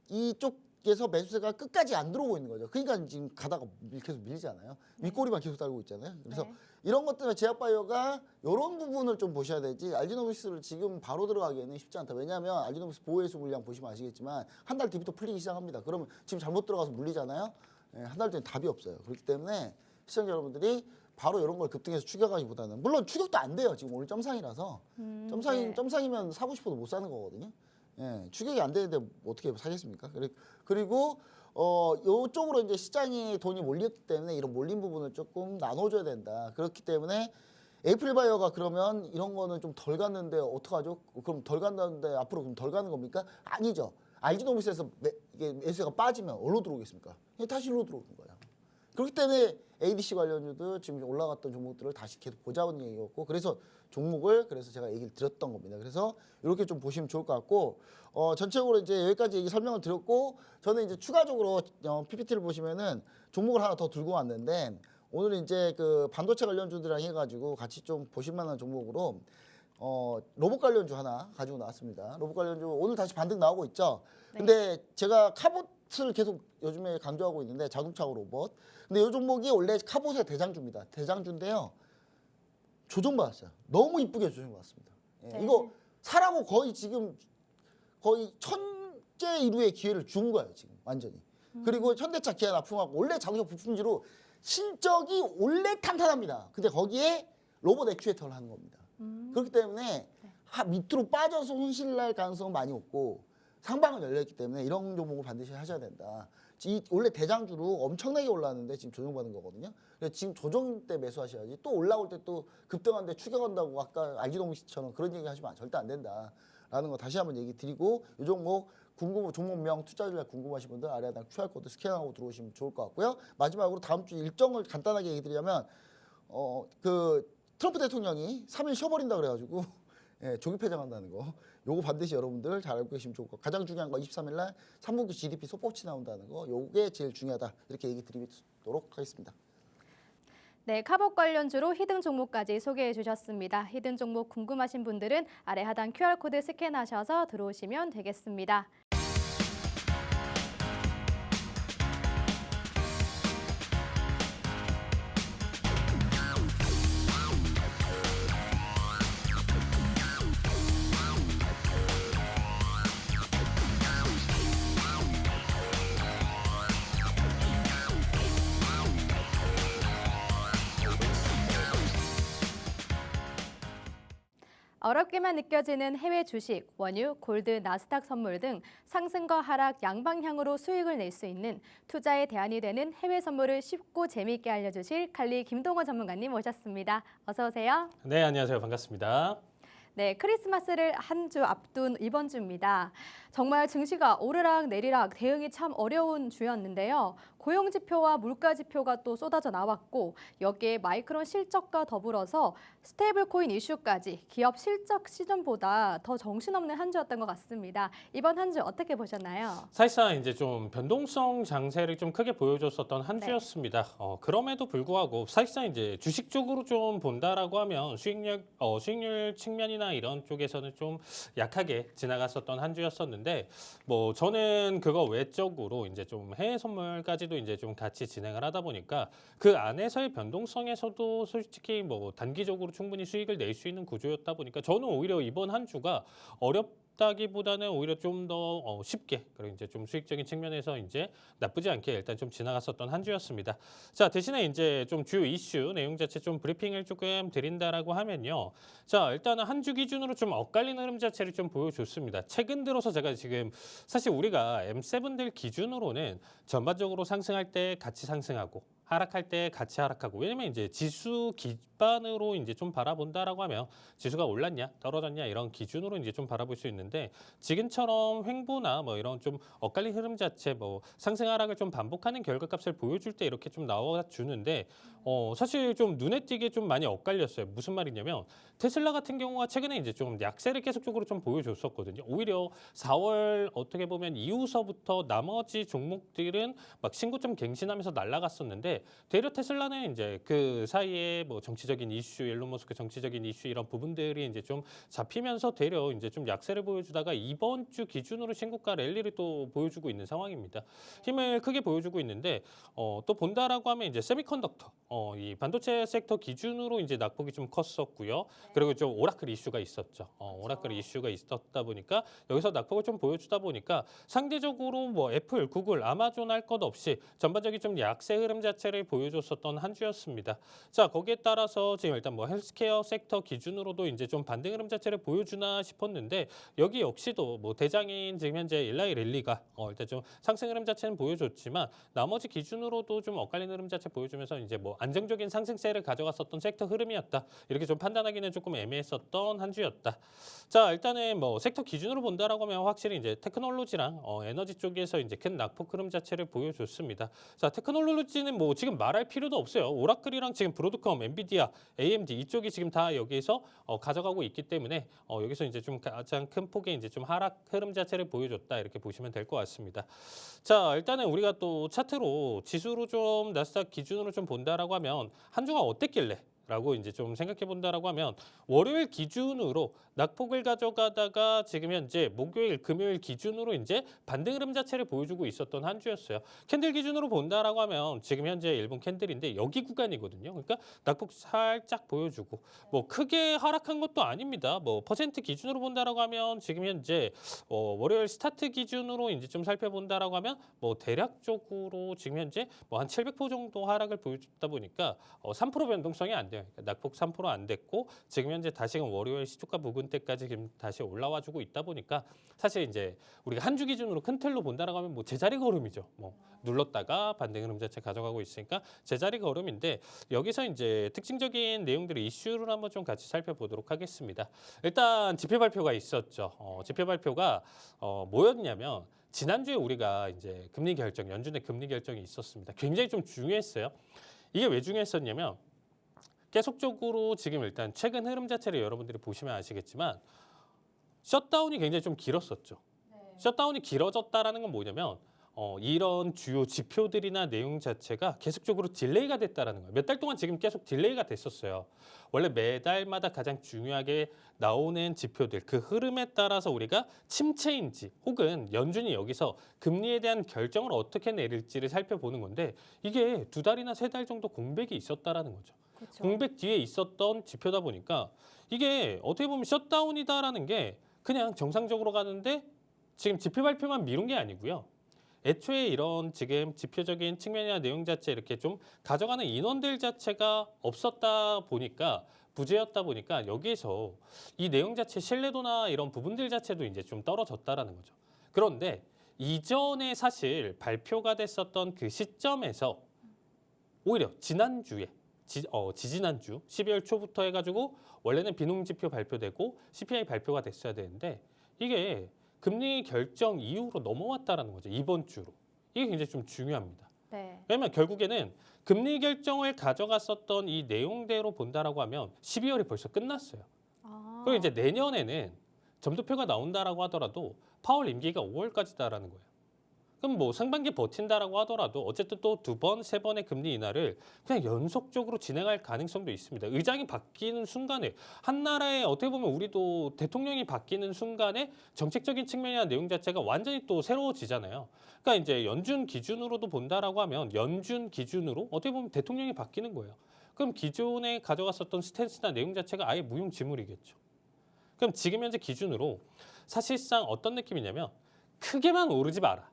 이쪽에서 매수세가 끝까지 안 들어오고 있는 거죠. 그러니까 지금 가다가 계속 밀리잖아요. 윗꼬리만 계속 달고 있잖아요. 그래서 네. 이런 것 때문에 제약바이오가 이런 부분을 좀 보셔야 되지, RG노믹스를 지금 바로 들어가기에는 쉽지 않다. 왜냐하면 RG노믹스 보호해수 물량 보시면 아시겠지만 한 달 뒤부터 풀리기 시작합니다. 그러면 지금 잘못 들어가서 물리잖아요. 한 달 뒤엔 답이 없어요. 그렇기 때문에 시청자 여러분들이 바로 이런 걸 급등해서 추격하기보다는, 물론 추격도 안 돼요. 지금 오늘 점상이라서 네. 점상이면 사고 싶어도 못 사는 거거든요. 추격이 안 되는데 어떻게 사겠습니까? 그리고 요쪽으로 이제 시장이 돈이 몰렸기 때문에 이런 몰린 부분을 조금 나눠줘야 된다. 그렇기 때문에 에이프릴바이오가 그러면 이런 거는 좀 덜 갔는데 어떡하죠? 그럼 덜 간다는데 앞으로 그럼 덜 가는 겁니까? 아니죠. RG노믹스에서 이게 매수가 빠지면 어디로 들어오겠습니까? 다시 일로 들어오는 거예요. 그렇기 때문에 ADC 관련주도 지금 올라갔던 종목들을 다시 계속 보자는 얘기였고, 그래서 종목을 제가 얘기를 드렸던 겁니다. 그래서 이렇게 좀 보시면 좋을 것 같고, 전체적으로 이제 여기까지 얘기 설명을 드렸고, 저는 이제 추가적으로 PPT를 보시면은 종목을 하나 더 들고 왔는데, 오늘 이제 그 반도체 관련주들이랑 해가지고 같이 좀 보실만한 종목으로 로봇 관련주 하나 가지고 나왔습니다. 로봇 관련주 오늘 다시 반등 나오고 있죠. 네. 근데 제가 카봇을 계속 요즘에 강조하고 있는데, 자동차 로봇. 근데 이 종목이 원래 카봇의 대장주입니다. 대장주인데요. 조정받았어요. 너무 이쁘게 조정받았습니다. 네. 이거 사라고 거의 지금 거의 천재 이루의 기회를 준 거예요. 지금 완전히. 그리고 현대차, 기아 납품하고 원래 자동차 부품지로 실적이 원래 탄탄합니다. 근데 거기에 로봇 액추에이터를 하는 겁니다. 그렇기 때문에 밑으로 빠져서 손실 날 가능성은 많이 없고 상방은 열려있기 때문에 이런 종목을 반드시 하셔야 된다. 원래 대장주로 엄청나게 올랐는데 지금 조정받은 거거든요. 그래서 지금 조정 때 매수하셔야지, 또 올라올 때 또 급등하는데 추격한다고 아까 RG노믹스처럼 그런 얘기 하시면 절대 안 된다라는 거 다시 한번 얘기 드리고, 이 종목 종목명 투자 전략 궁금하신 분들 아래 하단 QR코드 스캔하고 들어오시면 좋을 것 같고요. 마지막으로 다음 주 일정을 간단하게 얘기 드리자면 그 트럼프 대통령이 3일 쉬어버린다 그래가지고 조기 폐장한다는 거, 요거 반드시 여러분들 잘 알고 계시면 좋을 것 같고, 가장 중요한 거 23일 날 3분기 GDP 소폭치 나온다는 거, 요게 제일 중요하다, 이렇게 얘기 드리도록 하겠습니다. 네, 카봇 관련주로 히든 종목까지 소개해 주셨습니다. 히든 종목 궁금하신 분들은 아래 하단 QR코드 스캔하셔서 들어오시면 되겠습니다. 어렵게만 느껴지는 해외 주식, 원유, 골드, 나스닥 선물 등 상승과 하락 양방향으로 수익을 낼 수 있는 투자의 대안이 되는 해외 선물을 쉽고 재미있게 알려주실 칼리 김동원 전문가님 모셨습니다. 어서 오세요. 네, 안녕하세요. 반갑습니다. 네, 크리스마스를 한 주 앞둔 이번 주입니다. 정말 증시가 오르락 내리락 대응이 참 어려운 주였는데요. 고용 지표와 물가 지표가 또 쏟아져 나왔고 여기에 마이크론 실적과 더불어서 스테이블 코인 이슈까지 기업 실적 시즌보다 더 정신없는 한 주였던 것 같습니다. 이번 한 주 어떻게 보셨나요? 사실상 이제 좀 변동성 장세를 좀 크게 보여줬었던 한 네. 주였습니다. 그럼에도 불구하고 사실상 이제 주식 쪽으로 좀 본다라고 하면 수익률 측면이나 이런 쪽에서는 좀 약하게 지나갔었던 한 주였었는데 뭐 저는 그거 외적으로 이제 좀 해외 선물까지도 이제 좀 같이 진행을 하다 보니까 그 안에서의 변동성에서도 솔직히 뭐 단기적으로 충분히 수익을 낼 수 있는 구조였다 보니까 저는 오히려 이번 한 주가 어렵다기보다는 오히려 좀 더 쉽게 그리고 이제 좀 수익적인 측면에서 이제 나쁘지 않게 일단 좀 지나갔었던 한 주였습니다. 자, 대신에 이제 좀 주요 이슈 내용 자체 좀 브리핑을 조금 드린다라고 하면요. 자, 일단은 한 주 기준으로 좀 엇갈리는 흐름 자체를 좀 보여줬습니다. 최근 들어서 제가 지금 사실 우리가 M7들 기준으로는 전반적으로 상승할 때 같이 상승하고 하락할 때 같이 하락하고 왜냐면 이제 지수 기반으로 이제 좀 바라본다라고 하면 지수가 올랐냐 떨어졌냐 이런 기준으로 이제 좀 바라볼 수 있는데 지금처럼 횡보나 뭐 이런 좀 엇갈린 흐름 자체 뭐 상승 하락을 좀 반복하는 결과값을 보여줄 때 이렇게 좀 나와주는데 사실 좀 눈에 띄게 좀 많이 엇갈렸어요. 무슨 말이냐면 테슬라 같은 경우가 최근에 이제 좀 약세를 계속적으로 좀 보여줬었거든요. 오히려 4월 어떻게 보면 이후서부터 나머지 종목들은 막 신고점 갱신하면서 날아갔었는데 되려 테슬라는 이제 그 사이에 뭐 정치적인 이슈, 일론 머스크 정치적인 이슈 이런 부분들이 이제 좀 잡히면서 되려 이제 좀 약세를 보여주다가 이번 주 기준으로 신고가 랠리를 또 보여주고 있는 상황입니다. 힘을 크게 보여주고 있는데 또 본다라고 하면 이제 세미컨덕터 이 반도체 섹터 기준으로 이제 낙폭이 좀 컸었고요. 그리고 좀 오라클 이슈가 있었죠. 오라클 이슈가 있었다 보니까 여기서 낙폭을 좀 보여주다 보니까 상대적으로 뭐 애플, 구글, 아마존 할 것 없이 전반적인 좀 약세 흐름 자체를 보여줬었던 한 주였습니다. 자, 거기에 따라서 지금 일단 뭐 헬스케어 섹터 기준으로도 이제 좀 반등 흐름 자체를 보여주나 싶었는데 여기 역시도 뭐 대장인 지금 현재 일라이 랠리가 일단 좀 상승 흐름 자체는 보여줬지만 나머지 기준으로도 좀 엇갈린 흐름 자체 보여주면서 이제 뭐 안정적인 상승세를 가져갔었던 섹터 흐름이었다. 이렇게 좀 판단하기는 조금 애매했었던 한 주였다. 자, 일단은 뭐 섹터 기준으로 본다라고 하면 확실히 이제 테크놀로지랑 에너지 쪽에서 이제 큰 낙폭 흐름 자체를 보여줬습니다. 자, 테크놀로지는 뭐 지금 말할 필요도 없어요. 오라클이랑 지금 브로드컴, 엔비디아, AMD 이쪽이 지금 다 여기서 가져가고 있기 때문에 여기서 이제 좀 가장 큰 폭의 이제 좀 하락 흐름 자체를 보여줬다 이렇게 보시면 될 것 같습니다. 자, 일단은 우리가 또 차트로 지수로 좀 나스닥 기준으로 좀 본다라고 하면 한 주가 어땠길래? 라고 이제 좀 생각해 본다라고 하면 월요일 기준으로 낙폭을 가져가다가 지금 현재 목요일, 금요일 기준으로 이제 반등 흐름 자체를 보여주고 있었던 한 주였어요. 캔들 기준으로 본다라고 하면 지금 현재 일본 캔들인데 여기 구간이거든요. 그러니까 낙폭 살짝 보여주고 뭐 크게 하락한 것도 아닙니다. 뭐 퍼센트 기준으로 본다라고 하면 지금 현재 월요일 스타트 기준으로 이제 좀 살펴본다라고 하면 뭐 대략적으로 지금 현재 뭐 한 700% 정도 하락을 보여줬다 보니까 3% 변동성이 안 돼요. 그러니까 낙폭 3% 안 됐고 지금 현재 다시금 월요일 시초가 부근대까지 지금 다시 올라와 주고 있다 보니까 사실 이제 우리가 한 주 기준으로 큰 틀로 본다라고 하면 뭐 제자리 걸음이죠. 뭐 눌렀다가 반등 흐름 자체 가져가고 있으니까 제자리 걸음인데 여기서 이제 특징적인 내용들의 이슈를 한번 좀 같이 살펴보도록 하겠습니다. 일단 지표 발표가 있었죠. 지표 발표가 뭐였냐면 지난주에 우리가 이제 금리 결정, 연준의 금리 결정이 있었습니다. 굉장히 좀 중요했어요. 이게 왜 중요했었냐면 계속적으로 지금 일단 최근 흐름 자체를 여러분들이 보시면 아시겠지만 셧다운이 굉장히 좀 길었었죠. 셧다운이 길어졌다라는 건 뭐냐면 이런 주요 지표들이나 내용 자체가 계속적으로 딜레이가 됐다라는 거예요. 몇 달 동안 지금 계속 딜레이가 됐었어요. 원래 매달마다 가장 중요하게 나오는 지표들, 그 흐름에 따라서 우리가 침체인지 혹은 연준이 여기서 금리에 대한 결정을 어떻게 내릴지를 살펴보는 건데 이게 2달이나 3달 정도 공백이 있었다라는 거죠. 그렇죠. 공백 뒤에 있었던 지표다 보니까 이게 어떻게 보면 셧다운이다라는 게 그냥 정상적으로 가는데 지금 지표 발표만 미룬 게 아니고요. 애초에 이런 지금 지표적인 측면이나 내용 자체 이렇게 좀 가져가는 인원들 자체가 없었다 보니까 부재였다 보니까 여기에서 이 내용 자체 신뢰도나 이런 부분들 자체도 이제 좀 떨어졌다라는 거죠. 그런데 이전에 사실 발표가 됐었던 그 시점에서 오히려 지난주에 지지난주 12월 초부터 해가지고 원래는 비농지표 발표되고 CPI 발표가 됐어야 되는데 이게 금리 결정 이후로 넘어왔다라는 거죠. 이번 주로. 이게 굉장히 좀 중요합니다. 네. 왜냐면 결국에는 금리 결정을 가져갔었던 이 내용대로 본다라고 하면 12월이 벌써 끝났어요. 그리고 이제 내년에는 점도표가 나온다라고 하더라도 파월 임기가 5월까지다라는 거예요. 그럼 뭐 상반기 버틴다라고 하더라도 어쨌든 또 2번, 3번의 금리 인하를 그냥 연속적으로 진행할 가능성도 있습니다. 의장이 바뀌는 순간에 한 나라에 어떻게 보면 우리도 대통령이 바뀌는 순간에 정책적인 측면이나 내용 자체가 완전히 또 새로워지잖아요. 그러니까 이제 연준 기준으로도 본다라고 하면 연준 기준으로 어떻게 보면 대통령이 바뀌는 거예요. 그럼 기존에 가져갔었던 스탠스나 내용 자체가 아예 무용지물이겠죠. 그럼 지금 현재 기준으로 사실상 어떤 느낌이냐면 크게만 오르지 마라.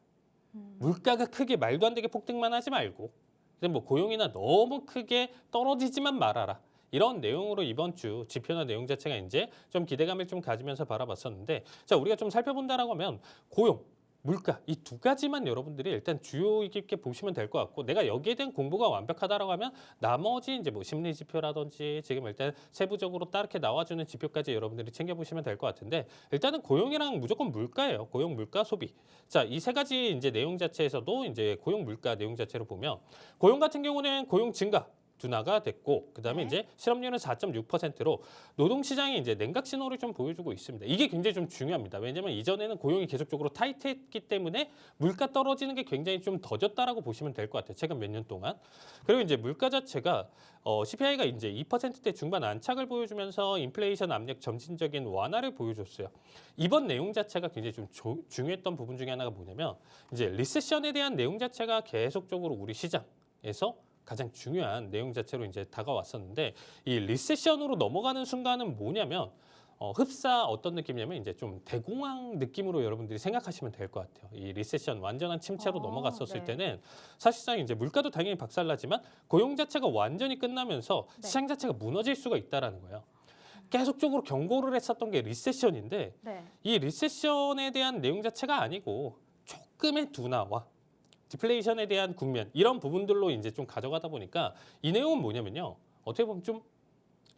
물가가 크게 말도 안 되게 폭등만 하지 말고 그냥 뭐 고용이나 너무 크게 떨어지지만 말아라. 이런 내용으로 이번 주 지표나 내용 자체가 이제 좀 기대감을 좀 가지면서 바라봤었는데 자 우리가 좀 살펴본다라고 하면 고용, 물가 이 두 가지만 여러분들이 일단 주요 깊게 보시면 될 것 같고 내가 여기에 대한 공부가 완벽하다라고 하면 나머지 이제 뭐 심리 지표라든지 지금 일단 세부적으로 따르게 나와주는 지표까지 여러분들이 챙겨보시면 될 것 같은데 일단은 고용이랑 무조건 물가예요. 고용, 물가, 소비. 자, 이 세 가지 이제 내용 자체에서도 이제 고용, 물가 내용 자체로 보면 고용 같은 경우는 고용 증가. 둔화가 됐고 그다음에 네. 이제 실업률은 4.6%로 노동시장이 이제 냉각 신호를 좀 보여주고 있습니다. 이게 굉장히 좀 중요합니다. 왜냐하면 이전에는 고용이 계속적으로 타이트했기 때문에 물가 떨어지는 게 굉장히 좀 더뎠다라고 보시면 될 것 같아요. 최근 몇 년 동안. 그리고 이제 물가 자체가 CPI가 이제 2%대 중반 안착을 보여주면서 인플레이션 압력 점진적인 완화를 보여줬어요. 이번 내용 자체가 굉장히 좀 중요했던 부분 중에 하나가 뭐냐면 이제 리세션에 대한 내용 자체가 계속적으로 우리 시장에서 가장 중요한 내용 자체로 이제 다가왔었는데 이 리세션으로 넘어가는 순간은 뭐냐면 흡사 어떤 느낌이냐면 이제 좀 대공황 느낌으로 여러분들이 생각하시면 될 것 같아요. 이 리세션 완전한 침체로 넘어갔었을 네. 때는 사실상 이제 물가도 당연히 박살나지만 고용 자체가 완전히 끝나면서 네. 시장 자체가 무너질 수가 있다라는 거예요. 계속적으로 경고를 했었던 게 리세션인데 네. 이 리세션에 대한 내용 자체가 아니고 조금의 둔화와 디플레이션에 대한 국면 이런 부분들로 이제 좀 가져가다 보니까 이 내용은 뭐냐면요. 어떻게 보면 좀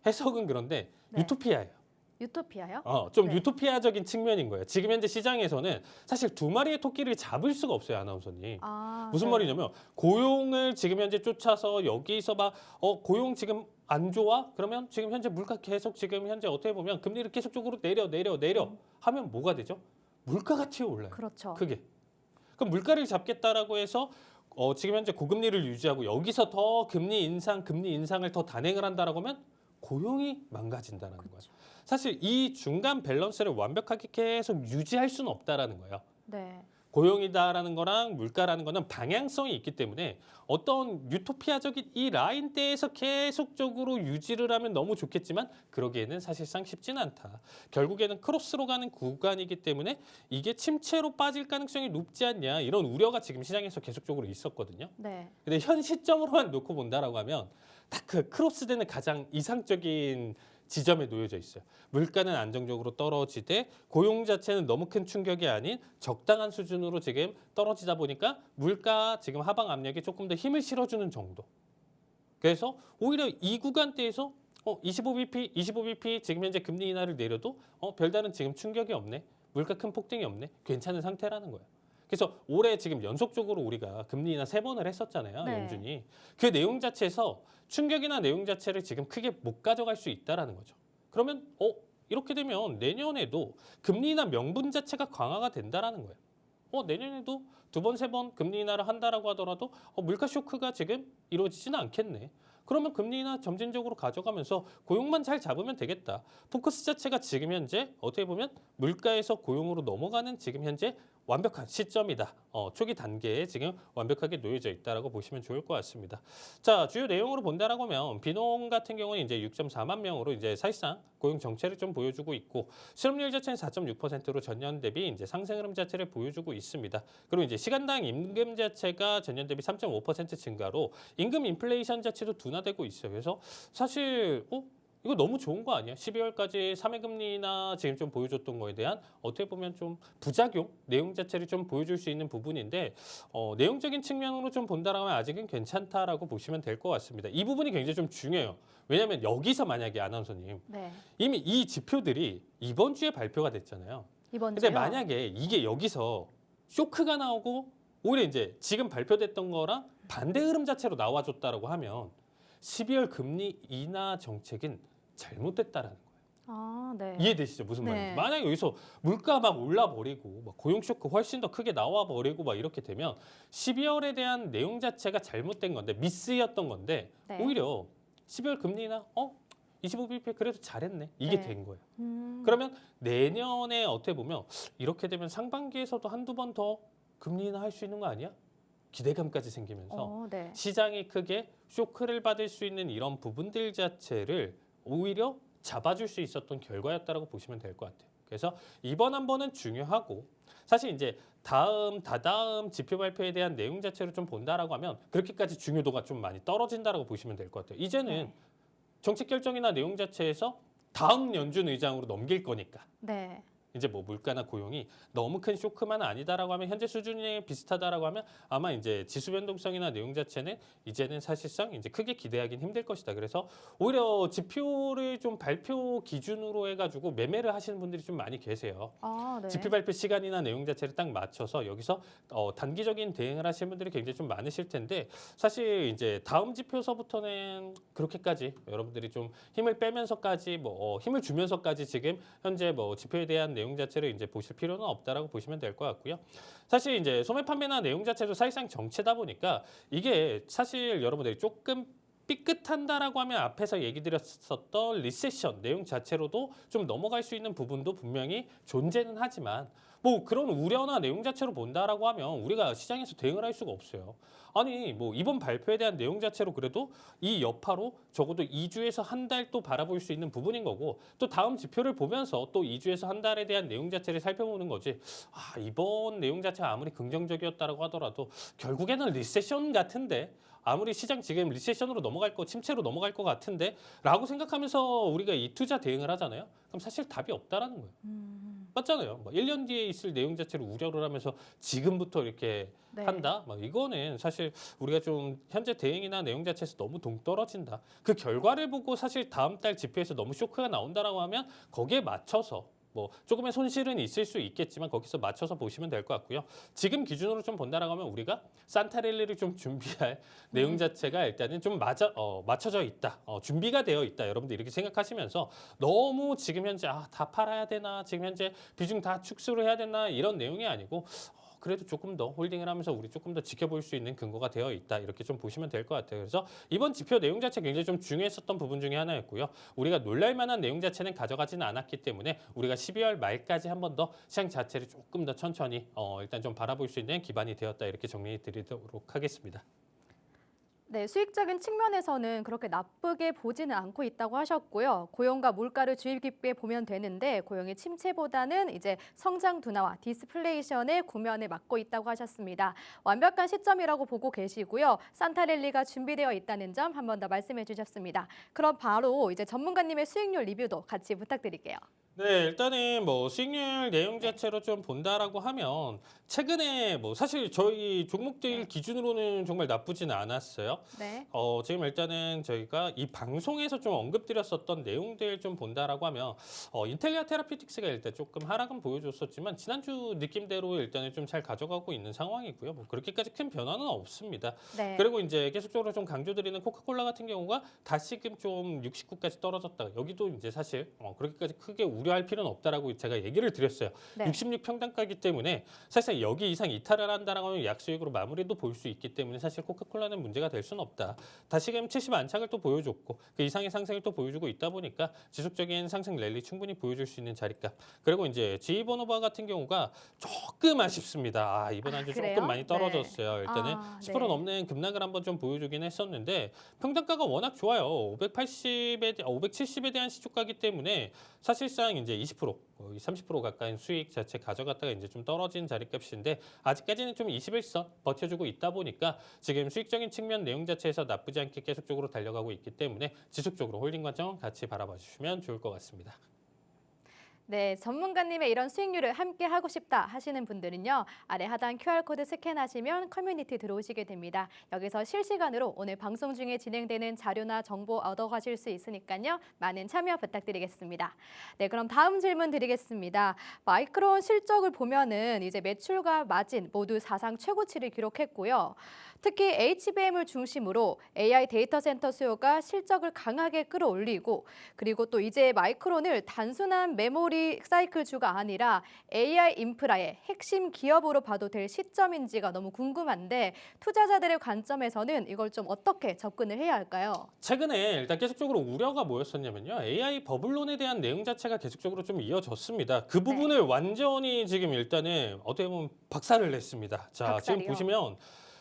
해석은 그런데 네. 유토피아예요. 유토피아요? 좀 네. 유토피아적인 측면인 거예요. 지금 현재 시장에서는 사실 두 마리의 토끼를 잡을 수가 없어요, 아나운서님. 무슨 네. 말이냐면 고용을 지금 현재 쫓아서 여기서 막 고용 지금 안 좋아? 그러면 지금 현재 물가 계속 지금 현재 어떻게 보면 금리를 계속적으로 내려 하면 뭐가 되죠? 물가가 튀어올라요. 그렇죠. 크게. 그럼 물가를 잡겠다라고 해서 지금 현재 고금리를 유지하고 여기서 더 금리 인상을 더 단행을 한다라고 하면 고용이 망가진다는 거예요. 사실 이 중간 밸런스를 완벽하게 계속 유지할 수는 없다라는 거예요. 네. 고용이다라는 거랑 물가라는 거는 방향성이 있기 때문에 어떤 유토피아적인 이 라인대에서 계속적으로 유지를 하면 너무 좋겠지만 그러기에는 사실상 쉽지는 않다. 결국에는 크로스로 가는 구간이기 때문에 이게 침체로 빠질 가능성이 높지 않냐 이런 우려가 지금 시장에서 계속적으로 있었거든요. 네. 근데 현 시점으로만 놓고 본다라고 하면 딱 그 크로스되는 가장 이상적인 지점에 놓여져 있어요. 물가는 안정적으로 떨어지되 고용 자체는 너무 큰 충격이 아닌 적당한 수준으로 지금 떨어지다 보니까 물가 지금 하방 압력이 조금 더 힘을 실어주는 정도. 그래서 오히려 이 구간대에서 25bp 지금 현재 금리 인하를 내려도 별다른 지금 충격이 없네. 물가 큰 폭등이 없네. 괜찮은 상태라는 거예요. 그래서 올해 지금 연속적으로 우리가 금리 인하 3번을 했었잖아요. 네. 연준이. 그 내용 자체에서 충격이나 내용 자체를 지금 크게 못 가져갈 수 있다라는 거죠. 그러면 이렇게 되면 내년에도 금리 인하 명분 자체가 강화가 된다라는 거예요. 내년에도 2번, 3번 금리 인하를 한다라고 하더라도 물가 쇼크가 지금 이루어지지는 않겠네. 그러면 금리 인하 점진적으로 가져가면서 고용만 잘 잡으면 되겠다. 포커스 자체가 지금 현재 어떻게 보면 물가에서 고용으로 넘어가는 지금 현재 완벽한 시점이다. 초기 단계에 지금 완벽하게 놓여져 있다라고 보시면 좋을 것 같습니다. 자, 주요 내용으로 본다라고 하면 비농 같은 경우는 이제 6.4만 명으로 이제 사실상 고용 정체를 좀 보여주고 있고 실업률 자체는 4.6%로 전년 대비 이제 상승 흐름 자체를 보여주고 있습니다. 그리고 이제 시간당 임금 자체가 전년 대비 3.5% 증가로 임금 인플레이션 자체도 둔화되고 있어요. 그래서 사실 이거 너무 좋은 거 아니야? 12월까지 3회 금리나 지금 좀 보여줬던 거에 대한 어떻게 보면 좀 부작용 내용 자체를 좀 보여줄 수 있는 부분인데 내용적인 측면으로 좀 본다라면 아직은 괜찮다라고 보시면 될 것 같습니다. 이 부분이 굉장히 좀 중요해요. 왜냐하면 여기서 만약에 아나운서님 네. 이미 이 지표들이 이번 주에 발표가 됐잖아요. 이번 근데 주요? 만약에 이게 여기서 쇼크가 나오고 오히려 이제 지금 발표됐던 거랑 반대 흐름 자체로 나와줬다라고 하면 12월 금리 인하 정책은 잘못됐다라는 거예요. 아, 네. 이해되시죠? 무슨 네. 말인지. 만약에 여기서 물가 막 올라버리고 막 고용 쇼크 훨씬 더 크게 나와버리고 막 이렇게 되면 12월에 대한 내용 자체가 잘못된 건데 미스였던 건데 네. 오히려 12월 금리 인하 25bp 그래도 잘했네. 이게 네. 된 거예요. 음. 그러면 내년에 어떻게 보면 이렇게 되면 상반기에서도 한두 번 더 금리 인하 할 수 있는 거 아니야? 기대감까지 생기면서 네. 시장이 크게 쇼크를 받을 수 있는 이런 부분들 자체를 오히려 잡아줄 수 있었던 결과였다라고 보시면 될 것 같아요. 그래서 이번 한 번은 중요하고 사실 이제 다다음 지표 발표에 대한 내용 자체를 좀 본다라고 하면 그렇게까지 중요도가 좀 많이 떨어진다라고 보시면 될 것 같아요. 이제는 네. 정책 결정이나 내용 자체에서 다음 연준 의장으로 넘길 거니까. 네. 이제 뭐 물가나 고용이 너무 큰 쇼크만 아니다라고 하면 현재 수준이 비슷하다라고 하면 아마 이제 지수 변동성이나 내용 자체는 이제는 사실상 이제 크게 기대하기는 힘들 것이다. 그래서 오히려 지표를 좀 발표 기준으로 해가지고 매매를 하시는 분들이 좀 많이 계세요. 아, 네. 지표 발표 시간이나 내용 자체를 딱 맞춰서 여기서 단기적인 대응을 하시는 분들이 굉장히 좀 많으실 텐데 사실 이제 다음 지표서부터는 그렇게까지 여러분들이 좀 힘을 빼면서까지 힘을 주면서까지 지금 현재 지표에 대한 내용 자체를 이제 보실 필요는 없다라고 보시면 될 것 같고요. 사실 이제 소매 판매나 내용 자체도 사실상 정체다 보니까 이게 사실 여러분들이 조금 삐끗한다라고 하면 앞에서 얘기 드렸었던 리세션 내용 자체로도 좀 넘어갈 수 있는 부분도 분명히 존재는 하지만 그런 우려나 내용 자체로 본다라고 하면 우리가 시장에서 대응을 할 수가 없어요. 아니 이번 발표에 대한 내용 자체로 그래도 이 여파로 적어도 2주에서 한 달 또 바라볼 수 있는 부분인 거고 또 다음 지표를 보면서 또 2주에서 한 달에 대한 내용 자체를 살펴보는 거지. 이번 내용 자체가 아무리 긍정적이었다라고 하더라도 결국에는 리세션 같은데 아무리 시장 지금 리세션으로 넘어갈 침체로 넘어갈 것 같은데 라고 생각하면서 우리가 이 투자 대응을 하잖아요. 그럼 사실 답이 없다라는 거예요. 맞잖아요. 1년 뒤에 있을 내용 자체를 우려를 하면서 지금부터 이렇게 네. 한다? 이거는 사실 우리가 좀 현재 대응이나 내용 자체에서 너무 동떨어진다. 그 결과를 보고 사실 다음 달 지표에서 너무 쇼크가 나온다라고 하면 거기에 맞춰서 조금의 손실은 있을 수 있겠지만 거기서 맞춰서 보시면 될 것 같고요. 지금 기준으로 좀 본다라고 하면 우리가 산타랠리를 좀 준비할 내용 자체가 일단은 좀 맞춰져 있다. 준비가 되어 있다. 여러분들 이렇게 생각하시면서 너무 지금 현재 다 팔아야 되나 지금 현재 비중 다 축소를 해야 되나 이런 내용이 아니고 그래도 조금 더 홀딩을 하면서 우리 조금 더 지켜볼 수 있는 근거가 되어 있다. 이렇게 좀 보시면 될 것 같아요. 그래서 이번 지표 내용 자체 굉장히 좀 중요했었던 부분 중에 하나였고요. 우리가 놀랄 만한 내용 자체는 가져가지는 않았기 때문에 우리가 12월 말까지 한 번 더 시장 자체를 조금 더 천천히 일단 좀 바라볼 수 있는 기반이 되었다. 이렇게 정리해 드리도록 하겠습니다. 네, 수익적인 측면에서는 그렇게 나쁘게 보지는 않고 있다고 하셨고요. 고용과 물가를 주의 깊게 보면 되는데 고용의 침체보다는 이제 성장 둔화와 디스플레이션의 국면을 맞고 있다고 하셨습니다. 완벽한 시점이라고 보고 계시고요. 산타랠리가 준비되어 있다는 점 한 번 더 말씀해 주셨습니다. 그럼 바로 이제 전문가님의 수익률 리뷰도 같이 부탁드릴게요. 네, 일단은 수익률 내용 자체로 좀 본다라고 하면 최근에 사실 저희 종목들 기준으로는 정말 나쁘지는 않았어요. 네. 지금 일단은 저희가 이 방송에서 좀 언급드렸었던 내용들 좀 본다라고 하면 인텔리아 테라피틱스가 일단 조금 하락은 보여줬었지만 지난주 느낌대로 일단은 좀 잘 가져가고 있는 상황이고요. 그렇게까지 큰 변화는 없습니다. 네. 그리고 이제 계속적으로 좀 강조드리는 코카콜라 같은 경우가 다시금 좀 69까지 떨어졌다가 여기도 이제 사실 그렇게까지 크게 우려할 필요는 없다라고 제가 얘기를 드렸어요. 네. 66 평단가이기 때문에 사실상 여기 이상 이탈을 한다라고 하면 약수익으로 마무리도 볼 수 있기 때문에 사실 코카콜라는 문제가 될 수는 없다. 다시금 70 안착을 또 보여줬고 그 이상의 상승을 또 보여주고 있다 보니까 지속적인 상승 랠리 충분히 보여줄 수 있는 자리값. 그리고 이제 지이버노바 같은 경우가 조금 아쉽습니다. 이번 한 주 그래요? 조금 많이 떨어졌어요. 네. 일단은 10% 네. 넘는 급락을 한번 좀 보여주긴 했었는데 평단가가 워낙 좋아요. 570에 대한 시초가기 때문에 사실상 사실상 이제 20% 거의 30% 가까이 수익 자체 가져갔다가 이제 좀 떨어진 자리값인데 아직까지는 좀 21선 버텨주고 있다 보니까 지금 수익적인 측면 내용 자체에서 나쁘지 않게 계속적으로 달려가고 있기 때문에 지속적으로 홀딩 과정 같이 바라봐 주시면 좋을 것 같습니다. 네, 전문가님의 이런 수익률을 함께 하고 싶다 하시는 분들은요. 아래 하단 QR코드 스캔하시면 커뮤니티 들어오시게 됩니다. 여기서 실시간으로 오늘 방송 중에 진행되는 자료나 정보 얻어가실 수 있으니까요. 많은 참여 부탁드리겠습니다. 네, 그럼 다음 질문 드리겠습니다. 마이크론 실적을 보면은 이제 매출과 마진 모두 사상 최고치를 기록했고요. 특히 HBM을 중심으로 AI 데이터 센터 수요가 실적을 강하게 끌어올리고 그리고 또 이제 마이크론을 단순한 메모리 사이클주가 아니라 AI 인프라의 핵심 기업으로 봐도 될 시점인지가 너무 궁금한데 투자자들의 관점에서는 이걸 좀 어떻게 접근을 해야 할까요? 최근에 일단 계속적으로 우려가 뭐였었냐면요. AI 버블론에 대한 내용 자체가 계속적으로 좀 이어졌습니다. 그 부분을 완전히 지금 일단은 어떻게 보면 박살을 냈습니다. 자, 지금 박살이요? 보시면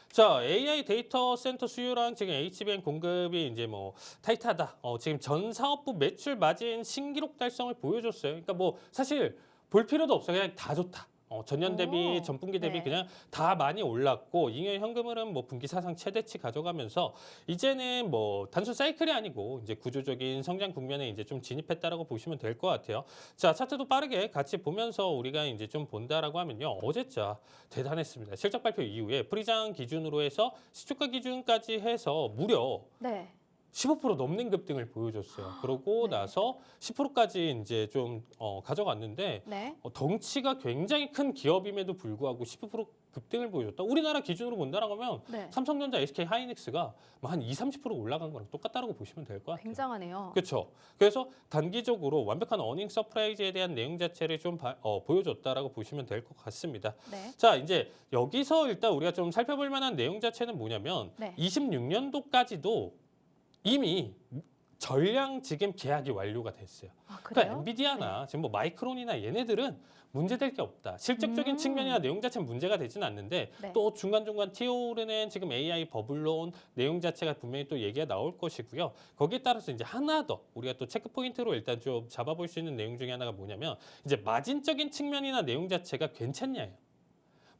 자, AI 데이터 센터 수요랑 지금 HBM 공급이 이제 뭐 타이트하다. 지금 전 사업부 매출 마진 신기록 달성을 보여줬어요. 그러니까 뭐 사실 볼 필요도 없어요. 그냥 다 좋다. 전년 대비, 오, 전분기 대비 네. 그냥 다 많이 올랐고 잉여 현금 흐름 뭐 분기 사상 최대치 가져가면서 이제는 뭐 단순 사이클이 아니고 이제 구조적인 성장 국면에 이제 좀 진입했다라고 보시면 될 것 같아요. 자, 차트도 빠르게 같이 보면서 우리가 이제 좀 본다라고 하면요. 어제자 대단했습니다. 실적 발표 이후에 프리장 기준으로 해서 시초가 기준까지 해서 무려 네. 15% 넘는 급등을 보여줬어요. 그러고 네. 나서 10%까지 이제 좀 가져갔는데 네. 덩치가 굉장히 큰 기업임에도 불구하고 15% 급등을 보여줬다. 우리나라 기준으로 본다라고 하면 네. 삼성전자, SK 하이닉스가 한 2~30% 올라간 거랑 똑같다라고 보시면 될 것 같아요. 굉장하네요. 그렇죠. 그래서 단기적으로 완벽한 어닝 서프라이즈에 대한 내용 자체를 좀 보여줬다라고 보시면 될 것 같습니다. 네. 자, 이제 여기서 일단 우리가 좀 살펴볼 만한 내용 자체는 뭐냐면 네. 26년도까지도 이미 전량 지금 계약이 완료가 됐어요. 아, 그러니까 그래요? 엔비디아나 지금 뭐 마이크론이나 얘네들은 문제될 게 없다. 실적적인 측면이나 내용 자체는 문제가 되지는 않는데 네. 또 중간중간 튀어오르는 지금 AI 버블론 내용 자체가 분명히 또 얘기가 나올 것이고요. 거기에 따라서 이제 하나 더 우리가 또 체크 포인트로 일단 좀 잡아볼 수 있는 내용 중에 하나가 뭐냐면 이제 마진적인 측면이나 내용 자체가 괜찮냐예요.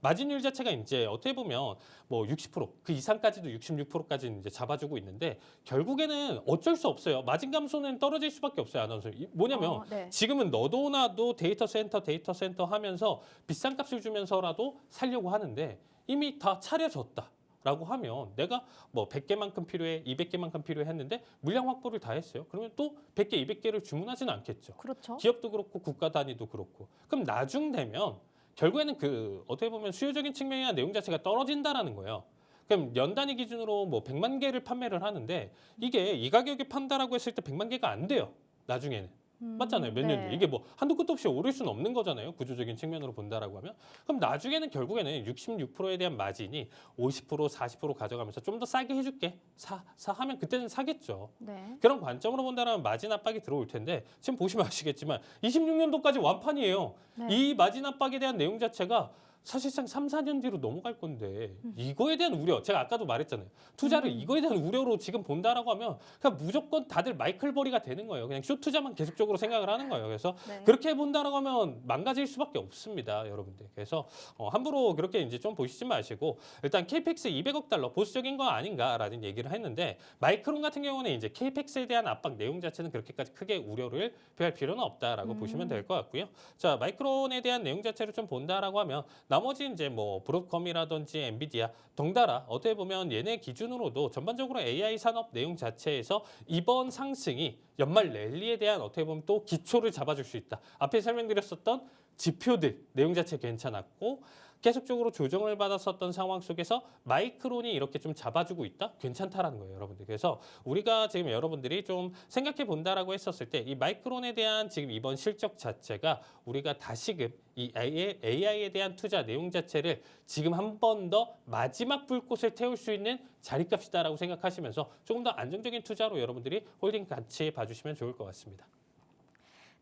마진율 자체가 이제 어떻게 보면 뭐 60%그 이상까지도 66%까지 이제 잡아주고 있는데 결국에는 어쩔 수 없어요. 마진 감소는 떨어질 수밖에 없어요, 아나운서. 뭐냐면 네. 지금은 너도 나도 데이터 센터 하면서 비싼 값을 주면서라도 살려고 하는데 이미 다 차려졌다라고 하면 내가 뭐 100개만큼 필요해, 200개만큼 필요해 했는데 물량 확보를 다 했어요. 그러면 또 100개, 200개를 주문하지는 않겠죠. 그렇죠. 기업도 그렇고 국가 단위도 그렇고. 그럼 나중 되면 결국에는 그 어떻게 보면 수요적인 측면이나 내용 자체가 떨어진다라는 거예요. 그럼 연 단위 기준으로 뭐 100만 개를 판매를 하는데 이게 이 가격에 판다라고 했을 때 100만 개가 안 돼요. 나중에는. 맞잖아요. 몇 년 뒤에. 이게 뭐 한도 끝도 없이 오를 수는 없는 거잖아요. 구조적인 측면으로 본다라고 하면. 그럼 나중에는 결국에는 66%에 대한 마진이 50%, 40% 가져가면서 좀 더 싸게 해줄게. 사 하면 그때는 사겠죠. 네. 그런 관점으로 본다면 마진 압박이 들어올 텐데 지금 보시면 아시겠지만 26년도까지 완판이에요. 네. 이 마진 압박에 대한 내용 자체가 사실상 3, 4년 뒤로 넘어갈 건데 이거에 대한 우려, 제가 아까도 말했잖아요. 투자를 이거에 대한 우려로 지금 본다라고 하면 그냥 무조건 다들 마이클버리가 되는 거예요. 그냥 숏 투자만 계속적으로 생각을 하는 거예요. 그래서 네. 그렇게 본다라고 하면 망가질 수밖에 없습니다, 여러분들. 그래서 함부로 그렇게 이제 좀 보시지 마시고 일단 KPX 200억 달러 보수적인 거 아닌가라는 얘기를 했는데 마이크론 같은 경우는 이제 KPX에 대한 압박 내용 자체는 그렇게까지 크게 우려를 표할 필요는 없다라고 보시면 될 것 같고요. 자, 마이크론에 대한 내용 자체를 좀 본다라고 하면 나머지 이제 뭐 브로드컴이라든지 엔비디아 덩달아 어떻게 보면 얘네 기준으로도 전반적으로 AI 산업 내용 자체에서 이번 상승이 연말 랠리에 대한 어떻게 보면 또 기초를 잡아줄 수 있다. 앞에 설명드렸었던 지표들 내용 자체 괜찮았고 계속적으로 조정을 받았었던 상황 속에서 마이크론이 이렇게 좀 잡아주고 있다? 괜찮다라는 거예요, 여러분들. 그래서 우리가 지금 여러분들이 좀 생각해 본다라고 했었을 때 이 마이크론에 대한 지금 이번 실적 자체가 우리가 다시금 이 AI에 대한 투자 내용 자체를 지금 한 번 더 마지막 불꽃을 태울 수 있는 자리값이다라고 생각하시면서 조금 더 안정적인 투자로 여러분들이 홀딩 같이 봐주시면 좋을 것 같습니다.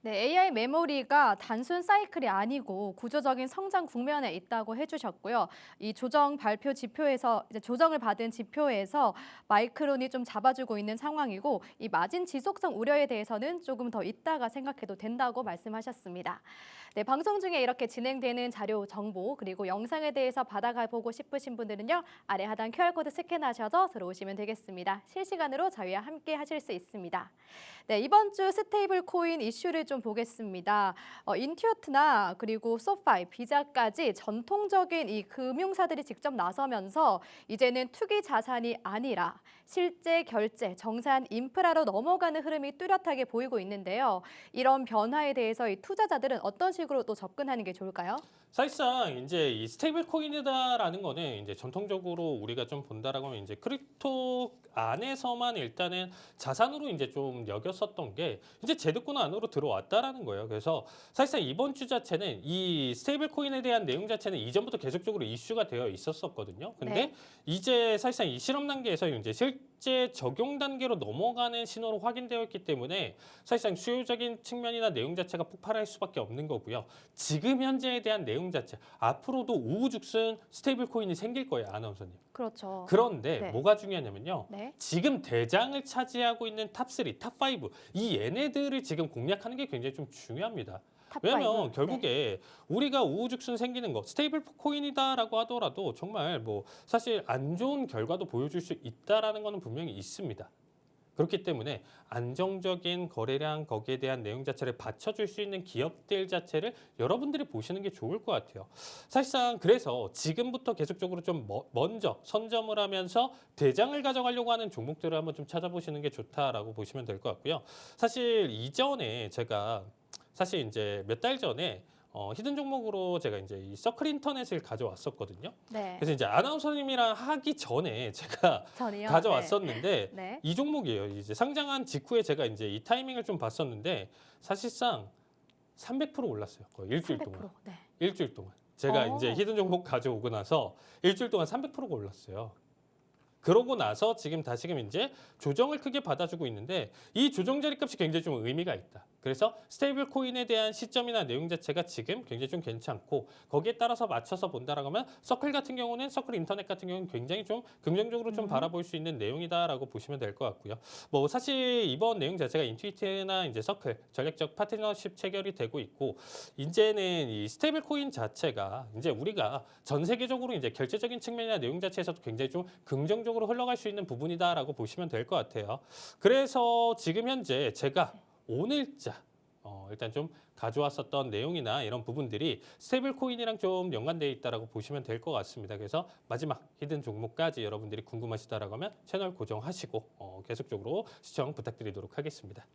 네, AI 메모리가 단순 사이클이 아니고 구조적인 성장 국면에 있다고 해주셨고요. 이 조정 발표 지표에서 이제 조정을 받은 지표에서 마이크론이 좀 잡아주고 있는 상황이고 이 마진 지속성 우려에 대해서는 조금 더 있다가 생각해도 된다고 말씀하셨습니다. 네, 방송 중에 이렇게 진행되는 자료 정보 그리고 영상에 대해서 받아가 보고 싶으신 분들은요. 아래 하단 QR코드 스캔하셔서 들어오시면 되겠습니다. 실시간으로 저희와 함께 하실 수 있습니다. 네, 이번 주 스테이블 코인 이슈를 좀 보겠습니다. 인투어트나 그리고 소파이, 비자까지 전통적인 이 금융사들이 직접 나서면서 이제는 투기 자산이 아니라 실제 결제, 정산 인프라로 넘어가는 흐름이 뚜렷하게 보이고 있는데요. 이런 변화에 대해서 이 투자자들은 어떤 식으로 또 접근하는 게 좋을까요? 사실상 이제 이 스테이블 코인이다라는 거는 이제 전통적으로 우리가 좀 본다라고 하면 이제 크립토 안에서만 일단은 자산으로 이제 좀 여겼었던 게 이제 제도권 안으로 들어왔다라는 거예요. 그래서 사실상 이번 주 자체는 이 스테이블 코인에 대한 내용 자체는 이전부터 계속적으로 이슈가 되어 있었었거든요. 근데 네. 이제 사실상 이 실험 단계에서 이제 실제 적용 단계로 넘어가는 신호로 확인되어 있기 때문에 사실상 수요적인 측면이나 내용 자체가 폭발할 수밖에 없는 거고요. 지금 현재에 대한 내용 자체 앞으로도 우후죽순 스테이블 코인이 생길 거예요, 아나운서님. 그렇죠. 그런데 네. 뭐가 중요하냐면요. 네. 지금 대장을 차지하고 있는 탑3, 탑5 이 얘네들을 지금 공략하는 게 굉장히 좀 중요합니다. 탑 왜냐면 파이브. 결국에 우리가 우후죽순 생기는 거 스테이블 코인이다라고 하더라도 정말 뭐 사실 안 좋은 결과도 보여줄 수 있다라는 거는 분명히 있습니다. 그렇기 때문에 안정적인 거래량 거기에 대한 내용 자체를 받쳐줄 수 있는 기업들 자체를 여러분들이 보시는 게 좋을 것 같아요. 사실상 그래서 지금부터 계속적으로 좀 먼저 선점을 하면서 대장을 가져가려고 하는 종목들을 한번 좀 찾아보시는 게 좋다라고 보시면 될 것 같고요. 사실 이전에 제가 사실 이제 몇 달 전에 히든 종목으로 제가 이제 이 서클 인터넷을 가져왔었거든요. 네. 그래서 이제 아나운서님이랑 하기 전에 제가 전이요. 가져왔었는데 네. 이 종목이에요. 이제 상장한 직후에 제가 이제 이 타이밍을 좀 봤었는데 사실상 300% 올랐어요. 거의 일주일 300%. 동안. 네. 일주일 동안. 제가 어. 이제 히든 종목 가져오고 나서 일주일 동안 300%가 올랐어요. 그러고 나서 지금 다시금 이제 조정을 크게 받아주고 있는데 이 조정 자리값이 굉장히 좀 의미가 있다. 그래서 스테이블 코인에 대한 시점이나 내용 자체가 지금 굉장히 좀 괜찮고 거기에 따라서 맞춰서 본다라고 하면 서클 같은 경우는 서클 인터넷 같은 경우는 굉장히 좀 긍정적으로 좀 바라볼 수 있는 내용이다라고 보시면 될 것 같고요. 뭐 사실 이번 내용 자체가 인투이트나 이제 서클 전략적 파트너십 체결이 되고 있고 이제는 이 스테이블 코인 자체가 이제 우리가 전 세계적으로 이제 결제적인 측면이나 내용 자체에서도 굉장히 좀 긍정적으로 흘러갈 수 있는 부분이다라고 보시면 될 것 같아요. 그래서 지금 현재 제가 오늘자 일단 좀 가져왔었던 내용이나 이런 부분들이 스테이블 코인이랑 좀 연관되어 있다라고 보시면 될 것 같습니다. 그래서 마지막 히든 종목까지 여러분들이 궁금하시다라고 하면 채널 고정하시고 계속적으로 시청 부탁드리도록 하겠습니다.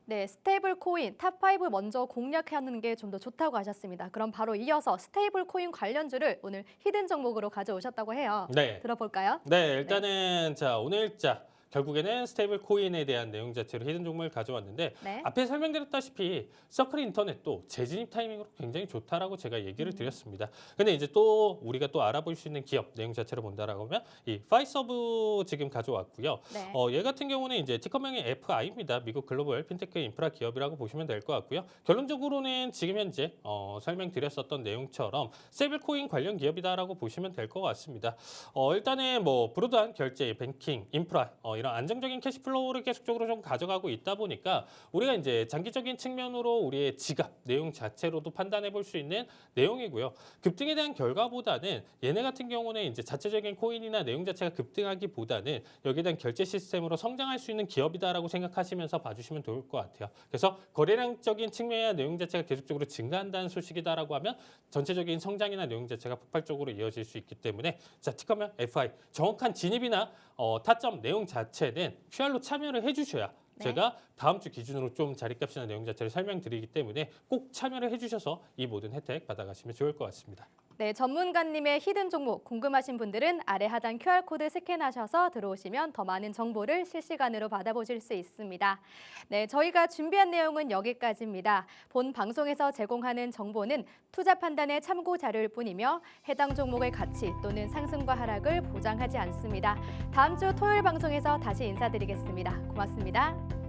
네, 스테이블 코인 탑5 먼저 공략하는 게 좀 더 좋다고 하셨습니다. 그럼 바로 이어서 스테이블 코인 관련주를 오늘 히든 종목으로 가져오셨다고 해요. 네. 들어볼까요? 네, 일단은 자 오늘자 결국에는 스테이블 코인에 대한 내용 자체로 히든 종목을 가져왔는데 네. 앞에 설명드렸다시피 서클 인터넷도 재진입 타이밍으로 굉장히 좋다라고 제가 얘기를 드렸습니다. 근데 이제 또 우리가 또 알아볼 수 있는 기업 내용 자체로 본다라고 하면 이 파이서브 지금 가져왔고요. 네. 얘 같은 경우는 이제 티커명이 FI입니다. 미국 글로벌 핀테크 인프라 기업이라고 보시면 될 것 같고요. 결론적으로는 지금 현재 설명드렸었던 내용처럼 스테이블 코인 관련 기업이다라고 보시면 될 것 같습니다. 일단은 뭐 브로드한 결제, 뱅킹, 인프라 이런 안정적인 캐시플로우를 계속적으로 좀 가져가고 있다 보니까 우리가 이제 장기적인 측면으로 우리의 지갑 내용 자체로도 판단해 볼 수 있는 내용이고요. 급등에 대한 결과보다는 얘네 같은 경우는 이제 자체적인 코인이나 내용 자체가 급등하기보다는 여기에 대한 결제 시스템으로 성장할 수 있는 기업이다라고 생각하시면서 봐주시면 좋을 것 같아요. 그래서 거래량적인 측면이나 내용 자체가 계속적으로 증가한다는 소식이다라고 하면 전체적인 성장이나 내용 자체가 폭발적으로 이어질 수 있기 때문에 자 티커명 FI 정확한 진입이나 타점 내용 자체는 QR로 참여를 해주셔야 네. 제가 다음 주 기준으로 좀 자리값이나 내용 자체를 설명드리기 때문에 꼭 참여를 해주셔서 이 모든 혜택 받아가시면 좋을 것 같습니다. 네, 전문가님의 히든 종목 궁금하신 분들은 아래 하단 QR코드 스캔하셔서 들어오시면 더 많은 정보를 실시간으로 받아보실 수 있습니다. 네, 저희가 준비한 내용은 여기까지입니다. 본 방송에서 제공하는 정보는 투자 판단의 참고 자료일 뿐이며 해당 종목의 가치 또는 상승과 하락을 보장하지 않습니다. 다음 주 토요일 방송에서 다시 인사드리겠습니다. 고맙습니다.